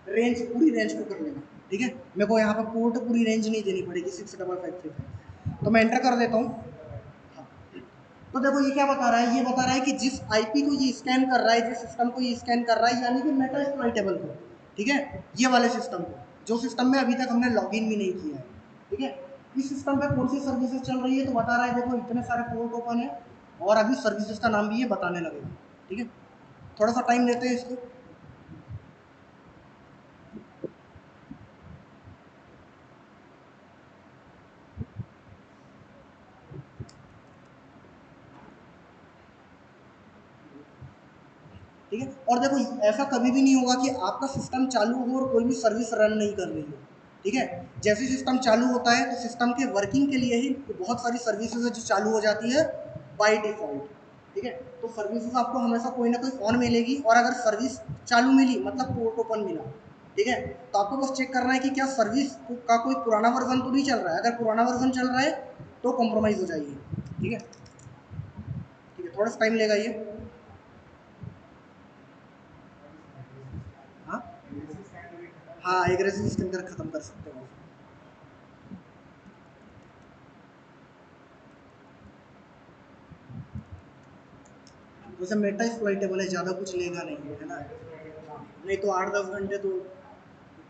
[SPEAKER 1] रेंज, पूरी रेंज को कर लेना, ठीक है। मेरे को यहाँ पर पोर्ट पूरी रेंज नहीं देनी पड़ेगी 65535, तो मैं एंटर कर देता हूँ। हाँ। तो देखो ये क्या बता रहा है, ये बता रहा है कि जिस आईपी को ये स्कैन कर रहा है, जिस सिस्टम को ये स्कैन कर रहा है, यानी कि मेटा एक्सप्लॉइटेबल को, ठीक है, ये वाले सिस्टम को, जो सिस्टम में अभी तक हमने लॉगिन भी नहीं किया है, ठीक है। इस सिस्टम पे कौन सी सर्विसेज चल रही है, तो बता रहा है देखो इतने सारे पोर्ट ओपन है और अभी सर्विसेज का नाम भी ये बताने लगेगा, ठीक है। थोड़ा सा टाइम लेते हैं इसको, ठीक है। और देखो ऐसा कभी भी नहीं होगा कि आपका सिस्टम चालू हो और कोई भी सर्विस रन नहीं कर रही हो, ठीक है। जैसे सिस्टम चालू होता है तो सिस्टम के वर्किंग के लिए ही बहुत सारी सर्विसेज है जो चालू हो जाती है बाय डिफॉल्ट, ठीक है। तो सर्विसेज आपको हमेशा कोई ना कोई ऑन मिलेगी, और अगर सर्विस चालू मिली मतलब पोर्ट ओपन मिला, ठीक है, तो आपको बस चेक करना है कि क्या सर्विस का कोई पुराना वर्जन तो नहीं चल रहा है। अगर पुराना वर्जन चल रहा है तो कॉम्प्रोमाइज हो जाइए, ठीक है, ठीक है। थोड़ा सा टाइम लेगा ये। हाँ, हाँ, एग्रेसिव इसके अंदर खत्म कर सकते हो। वैसे मेटा एक्सप्लॉइटेबल है, ज़्यादा कुछ लेगा नहीं, है ना। हाँ, नहीं तो 8-10 घंटे तो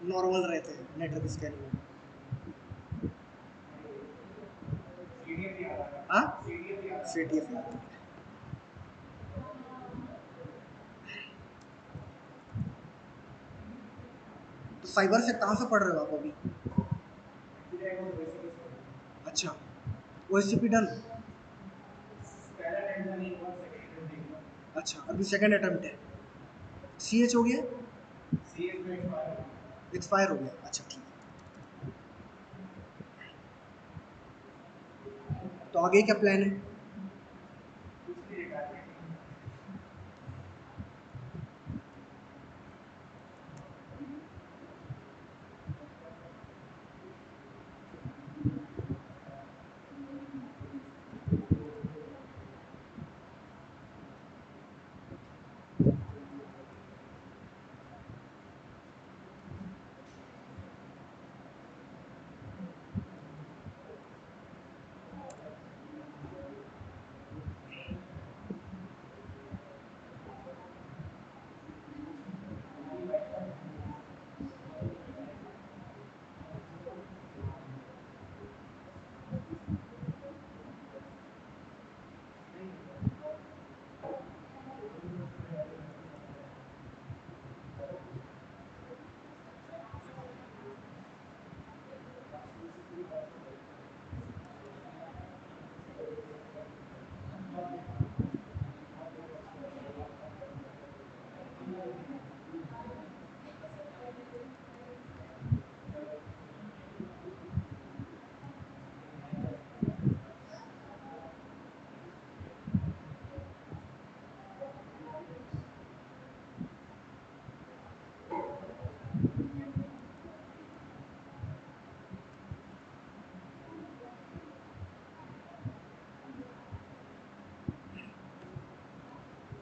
[SPEAKER 1] नॉर्मल रहते हैं नेटवर्क स्कैनिंग में। हाँ, CTF आता है। तो साइबर से कहाँ से पढ़ रहे हो आप अभी? अच्छा, O S C P done. अच्छा, अभी सेकंड अटेम्प्ट है। सी एच हो गया, एक्सपायर हो गया, अच्छा ठीक है। तो आगे क्या प्लान है?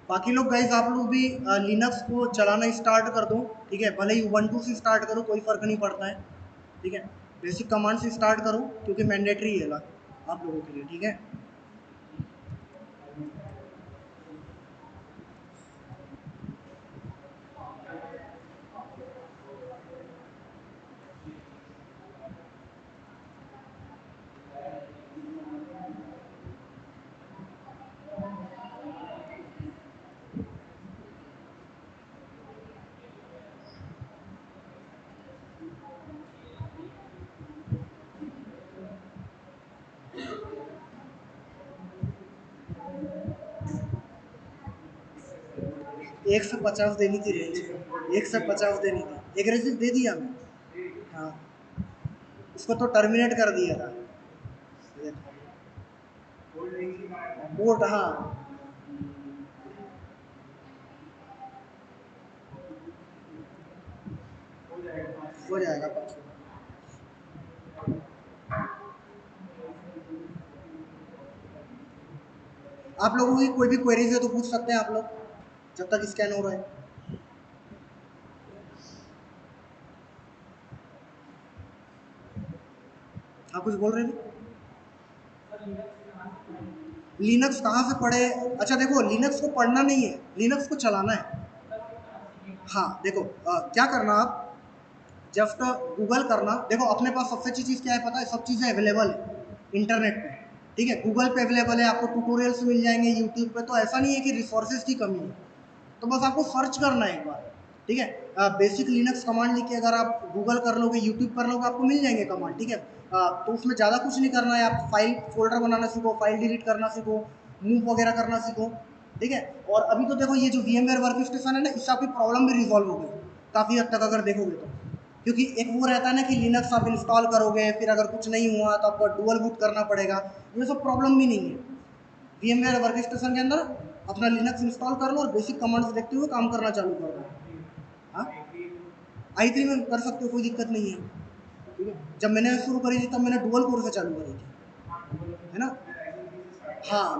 [SPEAKER 1] बाकी लोग गाइज आप लोग भी लिनक्स को चलाना स्टार्ट कर दो, ठीक है, भले ही उबंटू से स्टार्ट करो, कोई फ़र्क नहीं पड़ता है, ठीक है, बेसिक कमांड से स्टार्ट करो क्योंकि मैंडेटरी है ला आप लोगों के लिए, ठीक है। एक से 50 देनी थी रेंज, 1 से 50 देनी थी, एग्रेसिव दे दिया मैं। हाँ, उसको तो टर्मिनेट कर दिया था। पोर्ट, हाँ, हो जाएगा परसों। आप लोगों की कोई भी क्वेरीज है तो पूछ सकते हैं आप लोग जब तक स्कैन हो रहा है। हाँ, कुछ बोल रहे थे? लिनक्स कहाँ से पढ़े? अच्छा देखो, लिनक्स को पढ़ना नहीं है, लिनक्स को चलाना है। हाँ देखो, क्या करना आप, जस्ट गूगल करना, देखो अपने पास सबसे अच्छी चीज़ क्या है पता है, सब चीज़ें अवेलेबल है इंटरनेट पे, ठीक है, गूगल पे अवेलेबल है, आपको ट्यूटोरियल्स मिल जाएंगे यूट्यूब पे, तो ऐसा नहीं है कि रिसोर्सेज की कमी है, तो बस आपको सर्च करना है एक बार, ठीक है, बेसिक लिनक्स कमांड लिख के अगर आप गूगल कर लोगे, यूट्यूब कर लोगे, आपको मिल जाएंगे कमांड, ठीक है। तो उसमें ज़्यादा कुछ नहीं करना है, आप फाइल फोल्डर बनाना सीखो, फाइल डिलीट करना सीखो, मूव वगैरह करना सीखो, ठीक है। और अभी तो देखो ये जो VMware वर्क स्टेशन है ना, इससे आपकी प्रॉब्लम भी रिजॉल्व हो गई काफ़ी हद तक अगर देखोगे तो, क्योंकि एक वो रहता है ना कि लिनक्स आप इंस्टॉल करोगे, फिर अगर कुछ नहीं हुआ तो आपको डुअल बूट करना पड़ेगा, ये सब प्रॉब्लम भी नहीं है। VMware वर्क स्टेशन के अंदर अपना लिनक्स इंस्टॉल कर लो और बेसिक कमांड्स देखते हुए काम करना चालू कर दो। हाँ, i3 में कर सकते हो, कोई दिक्कत नहीं है, ठीक है। जब मैंने शुरू करी थी तब मैंने डुअल कोर से चालू करी थी, है ना। हाँ,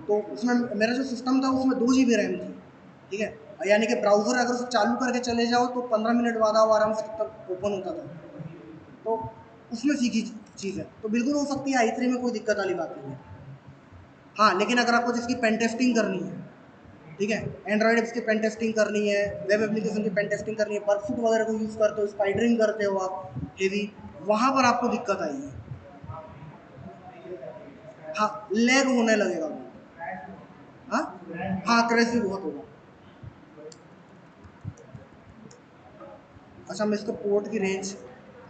[SPEAKER 1] तो उसमें मेरा जो सिस्टम था उसमें 2 GB रैम थी, ठीक है, यानी कि ब्राउज़र अगर उसे चालू करके चले जाओ तो 15 मिनट बाद वो आराम से तब ओपन होता था, तो उसमें सीखी चीज़ है, तो बिल्कुल हो सकती है, i3 में कोई दिक्कत वाली बात नहीं है। हाँ, लेकिन अगर आपको जिसकी पेन टेस्टिंग करनी है, ठीक है, एंड्रॉइड ऐप्स की पेन टेस्टिंग करनी है, वेब एप्लीकेशन की पेन टेस्टिंग करनी है, बर्कफुट वगैरह को यूज़ करते हो, स्पाइडरिंग करते हो आप हेवी, वहाँ पर आपको दिक्कत आएगी। हाँ, लैग होने लगेगा वो। हाँ, हाँ, क्रैश भी बहुत होगा। अच्छा, मैं इसको पोर्ट की रेंज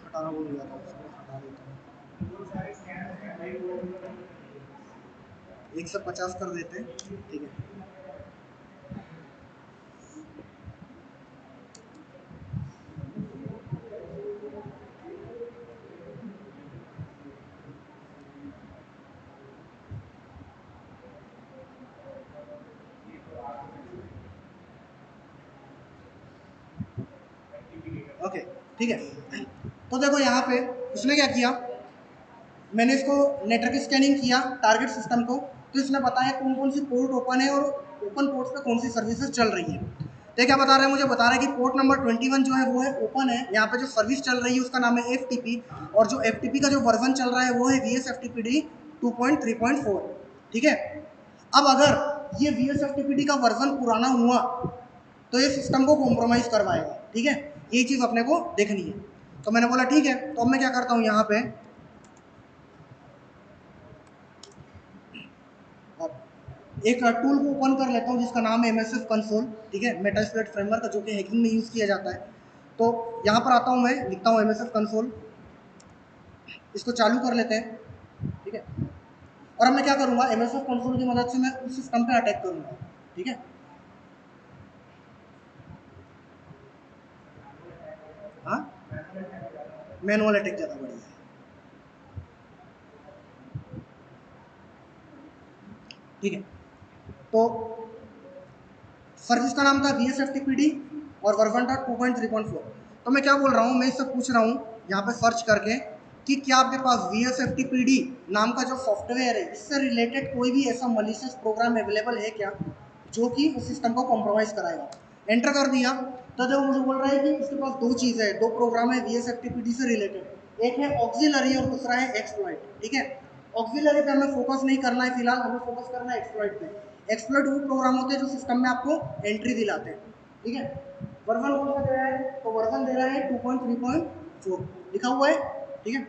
[SPEAKER 1] हटाना भूल गया था, उसको हटा देता हूँ, 1 से 50 कर देते हैं, ठीक है। ओके, ठीक है। तो देखो यहाँ पे उसने क्या किया, मैंने इसको नेटवर्क स्कैनिंग किया टारगेट सिस्टम को, तो इसने बताया कौन कौन सी पोर्ट ओपन है और ओपन पोर्ट्स पे कौन सी सर्विसेज चल रही है। तो क्या बता रहे हैं, मुझे बता रहे हैं कि पोर्ट नंबर 21 जो है वो है ओपन है, यहाँ पे जो सर्विस चल रही है उसका नाम है FTP, और जो FTP का जो वर्जन चल रहा है वो है VSFTPD 2.3.4, ठीक है। अब अगर ये VSFTPD का वर्जन पुराना हुआ तो ये सिस्टम को कॉम्प्रोमाइज़ करवाएगा, ठीक है, ये चीज़ अपने को देखनी है। तो मैंने बोला ठीक है, तो अब मैं क्या करता हूँ यहाँ पे, एक टूल को ओपन कर लेता हूँ जिसका नाम है MSF कंसोल, ठीक है, मेटास्प्लॉइट फ्रेमवर्क, जो कि हैकिंग में यूज़ किया जाता है। तो यहाँ पर आता हूँ, मैं लिखता हूँ MSF कंसोल, इसको चालू कर लेते हैं, ठीक है। और अब मैं क्या करूँगा, MSF कंसोल की मदद से मैं उस सिस्टम पे अटैक करूँगा, ठीक है। हाँ, मैनुअल अटैक ज़्यादा बढ़िया है, ठीक है। तो सर्विस का नाम था VSFTPD और वर्जन था 2.3.4। तो मैं क्या बोल रहा हूँ, मैं इससे पूछ रहा हूँ यहाँ पे सर्च करके कि क्या आपके पास VSFTPD नाम का जो सॉफ्टवेयर है इससे रिलेटेड कोई भी ऐसा मलिशियस प्रोग्राम अवेलेबल है क्या, जो कि उस सिस्टम को कॉम्प्रोमाइज़ कराएगा। एंटर कर दिया तो जो मुझे बोल रहा है कि इसके पास दो चीज़ है, दो प्रोग्राम है VSFTPD से रिलेटेड, एक है ऑक्सिलरी और दूसरा है एक्सप्लॉइट। ठीक है, ऑक्सिलरी पे हमें फोकस नहीं करना है फिलहाल, हमें फोकस करना है एक्सप्लॉइट पे। एक्सप्लॉइट वो प्रोग्राम होते हैं जो सिस्टम में आपको एंट्री दिलाते हैं। ठीक है, वर्जन कौन सा दे रहा है, तो वर्जन दे रहा है 2.3.4 लिखा हुआ है। ठीक है,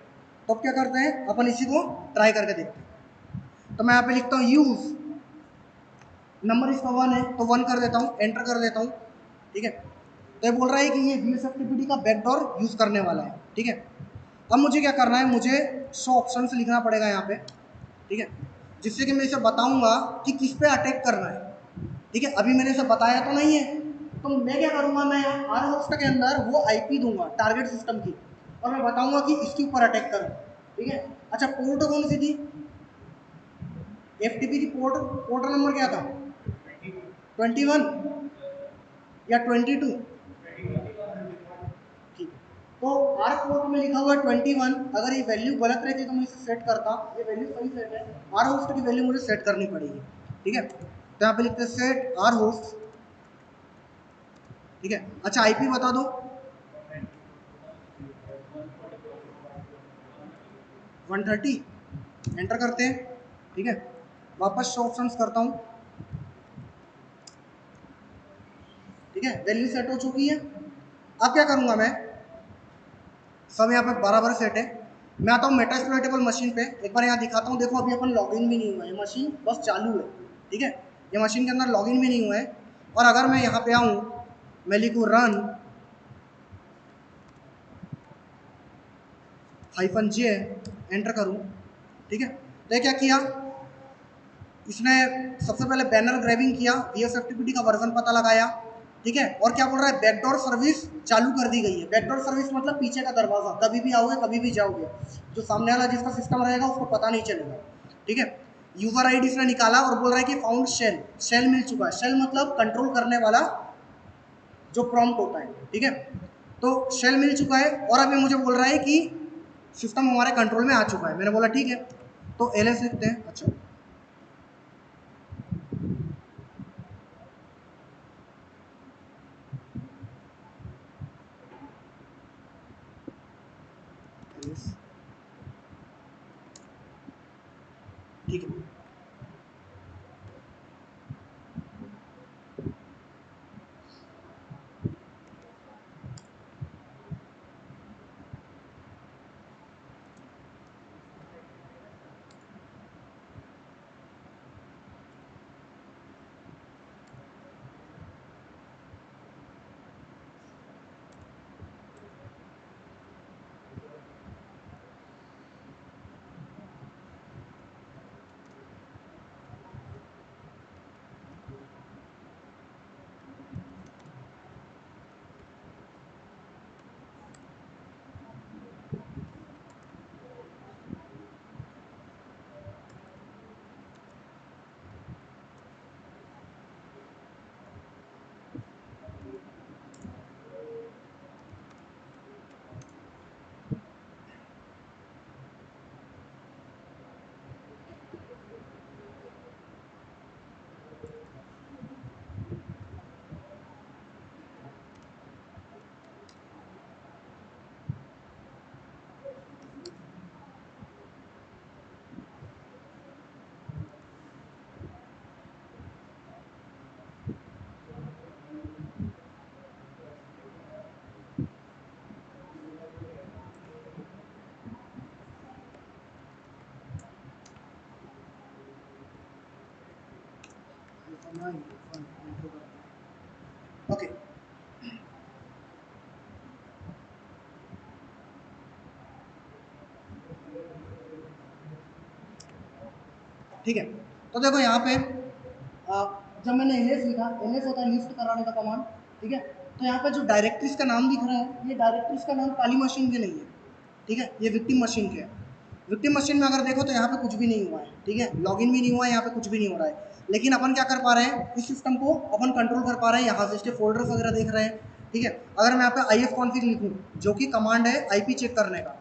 [SPEAKER 1] तो अब क्या करते हैं, अपन इसी को ट्राई करके देखते हैं। तो मैं यहाँ पे लिखता हूँ यूज, नंबर इसका 1 है तो 1 कर देता हूँ, एंटर कर देता हूँ। ठीक है, तो ये बोल रहा है कि ये VSFTPD का बैकडोर यूज करने वाला है। ठीक है, अब मुझे क्या करना है, मुझे 100 ऑप्शन से लिखना पड़ेगा यहाँ पे। ठीक है, जिससे कि मैं इसे बताऊंगा कि किस पे अटैक करना है। ठीक है, अभी मैंने इसे बताया तो नहीं है, तो मैं क्या करूंगा, मैं यहाँ आर होस्ट के अंदर वो IP दूंगा टारगेट सिस्टम की, और मैं बताऊंगा कि इसके ऊपर अटैक करो। ठीक है, अच्छा पोर्ट कौन सी थी, FTP की पोर्ट नंबर क्या था, 21 या 22? ठीक है, तो आर पोर्ट में लिखा हुआ है 21। अगर ये वैल्यू गलत रहती तो मैं इसे सेट करता, ये वैल्यू सही सेट है, आर होस्ट की वैल्यू मुझे सेट करनी पड़ेगी। ठीक है, तो यहाँ पे लिखते हैं सेट आर होस्ट। ठीक है, अच्छा IP बता दो, 130, एंटर करते हैं। ठीक है, वापस शो ऑप्शंस करता हूँ। ठीक है, वैल्यू सेट हो चुकी है। अब क्या करूंगा मैं, सब यहाँ पे बराबर सेट है। मैं आता हूँ मेटा एक्सप्लॉइटेबल मशीन पे, एक बार यहाँ दिखाता हूँ। देखो अभी अपन लॉगिन भी नहीं हुआ है, ये मशीन बस चालू है। ठीक है, ये मशीन के अंदर लॉगिन भी नहीं हुआ है। और अगर मैं यहाँ पे आऊँ, मैं लिखूँ रन -J, एंटर करूँ। ठीक है, तो क्या किया इसने, सबसे पहले बैनर ग्रैबिंग किया, VSFTPD का वर्जन पता लगाया। ठीक है, और क्या बोल रहा है, बैकडोर सर्विस चालू कर दी गई है। बैकडोर सर्विस मतलब पीछे का दरवाजा, कभी भी आओगे कभी भी जाओगे, जो सामने वाला जिसका सिस्टम रहेगा उसको पता नहीं चलेगा। ठीक है, यूजर ID इसने निकाला और बोल रहा है कि फाउंड शेल, शेल मिल चुका है। शेल मतलब कंट्रोल करने वाला जो प्रॉम्प्ट होता है। ठीक है, तो शेल मिल चुका है और अभी मुझे बोल रहा है कि सिस्टम हमारे कंट्रोल में आ चुका है। मैंने बोला ठीक है, तो LS लिखते हैं। अच्छा, LS, ठीक है। ओके, ठीक है, तो देखो यहाँ पे जब मैंने LS लिखा, LS होता है लिस्ट कराने का कमांड। ठीक है, तो यहाँ पे जो डायरेक्टरीज का नाम दिख रहा है, ये डायरेक्टरीज का नाम काली मशीन के नहीं है। ठीक है, ये विक्टिम मशीन के है। विक्टिम मशीन में अगर देखो तो यहाँ पे कुछ भी नहीं हुआ है। ठीक है, लॉगिन भी नहीं हुआ है, यहाँ पे कुछ भी नहीं हो रहा है। लेकिन अपन क्या कर पा रहे हैं, इस सिस्टम को अपन कंट्रोल कर पा रहे हैं, यहाँ से इसके फोल्डर्स वगैरह देख रहे हैं। ठीक है, अगर मैं यहाँ पे ifconfig लिखूँ, जो कि कमांड है IP चेक करने का,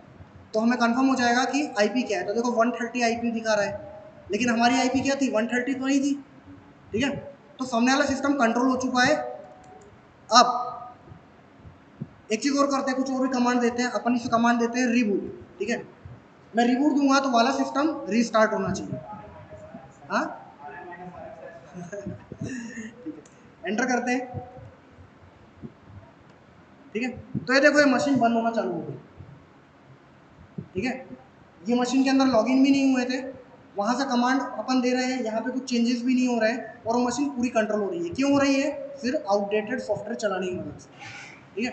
[SPEAKER 1] तो हमें कंफर्म हो जाएगा कि IP क्या है। तो देखो 130 IP दिखा रहा है, लेकिन हमारी IP क्या थी, 130 तो नहीं थी। ठीक है, तो सामने वाला सिस्टम कंट्रोल हो चुका है। अब एक चीज और करते हैं, कुछ और भी कमांड देते हैं अपन, इसे कमांड देते हैं रिबूट। ठीक है, मैं रिबूट दूंगा तो वाला सिस्टम रीस्टार्ट होना चाहिए। हाँ ठीक है, एंटर करते हैं। ठीक है, तो ये देखो ये मशीन बंद होना चालू हो गई। ठीक है, ये मशीन के अंदर लॉगिन भी नहीं हुए थे, वहां से कमांड अपन दे रहे हैं, यहाँ पे कुछ चेंजेस भी नहीं हो रहे हैं और वो मशीन पूरी कंट्रोल हो रही है। क्यों हो रही है? फिर आउटडेटेड सॉफ्टवेयर चलाने की वजह से। ठीक है,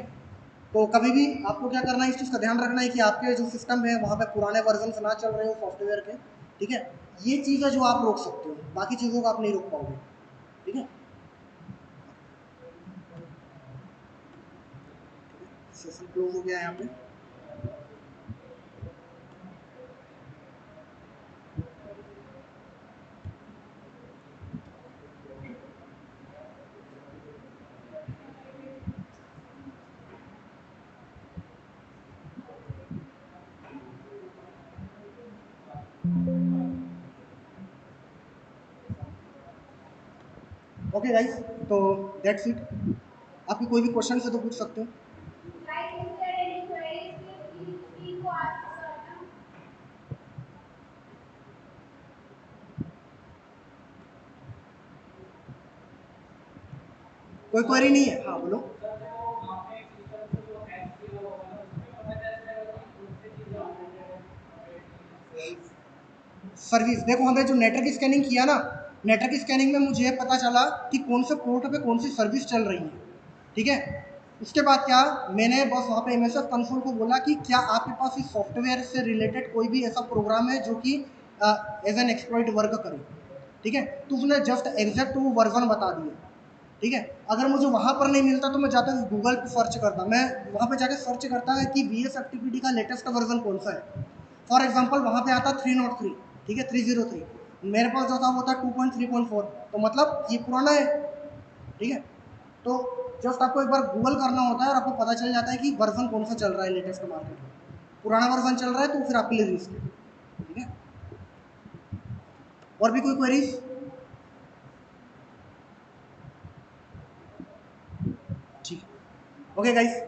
[SPEAKER 1] तो कभी भी आपको क्या करना है, इस चीज़ का ध्यान रखना है कि आपके जो सिस्टम है वहाँ पे पुराने वर्जन ना चल रहे हो सॉफ्टवेयर के। ठीक है, ये चीज़ है जो आप रोक सकते हो, बाकी चीज़ों को आप नहीं रोक पाओगे। ठीक है, सेशन क्लोज हो गया यहाँ पे। ओके गाइस, तो दैट्स इट। आपकी कोई भी क्वेश्चन है तो पूछ सकते हो। कोई क्वेरी नहीं है? हाँ बोलो। सर्विस देखो, हमने जो नेटवर्क स्कैनिंग किया ना, नेटवर्क स्कैनिंग में मुझे पता चला कि कौन से पोर्ट पे कौन सी सर्विस चल रही है। ठीक है, उसके बाद क्या, मैंने बस वहाँ पे एमएसएफ कंसोल को बोला कि क्या आपके पास इस सॉफ्टवेयर से रिलेटेड कोई भी ऐसा प्रोग्राम है जो कि एज एन एक्सप्लॉइट वर्क करे। ठीक है, तो उसने जस्ट एग्जैक्ट वो वर्जन बता दिया। ठीक है, अगर मुझे वहाँ पर नहीं मिलता तो मैं जाता गूगल पर सर्च करता, मैं वहाँ पे जाकर सर्च करता है कि VSFTPD का लेटेस्ट वर्जन कौन सा है। फॉर एग्जाम्पल वहाँ पे आता 303, ठीक है 303, मेरे पास जो था वो था 2.3.4, तो मतलब ये पुराना है। ठीक है, तो जस्ट आपको एक बार गूगल करना होता है और आपको पता चल जाता है कि वर्जन कौन सा चल रहा है लेटेस्ट मार्केट में। पुराना वर्जन चल रहा है तो फिर आपके लिए रिस्क है। ठीक है, और भी कोई क्वेरीज? ठीक है, ओके गाइस।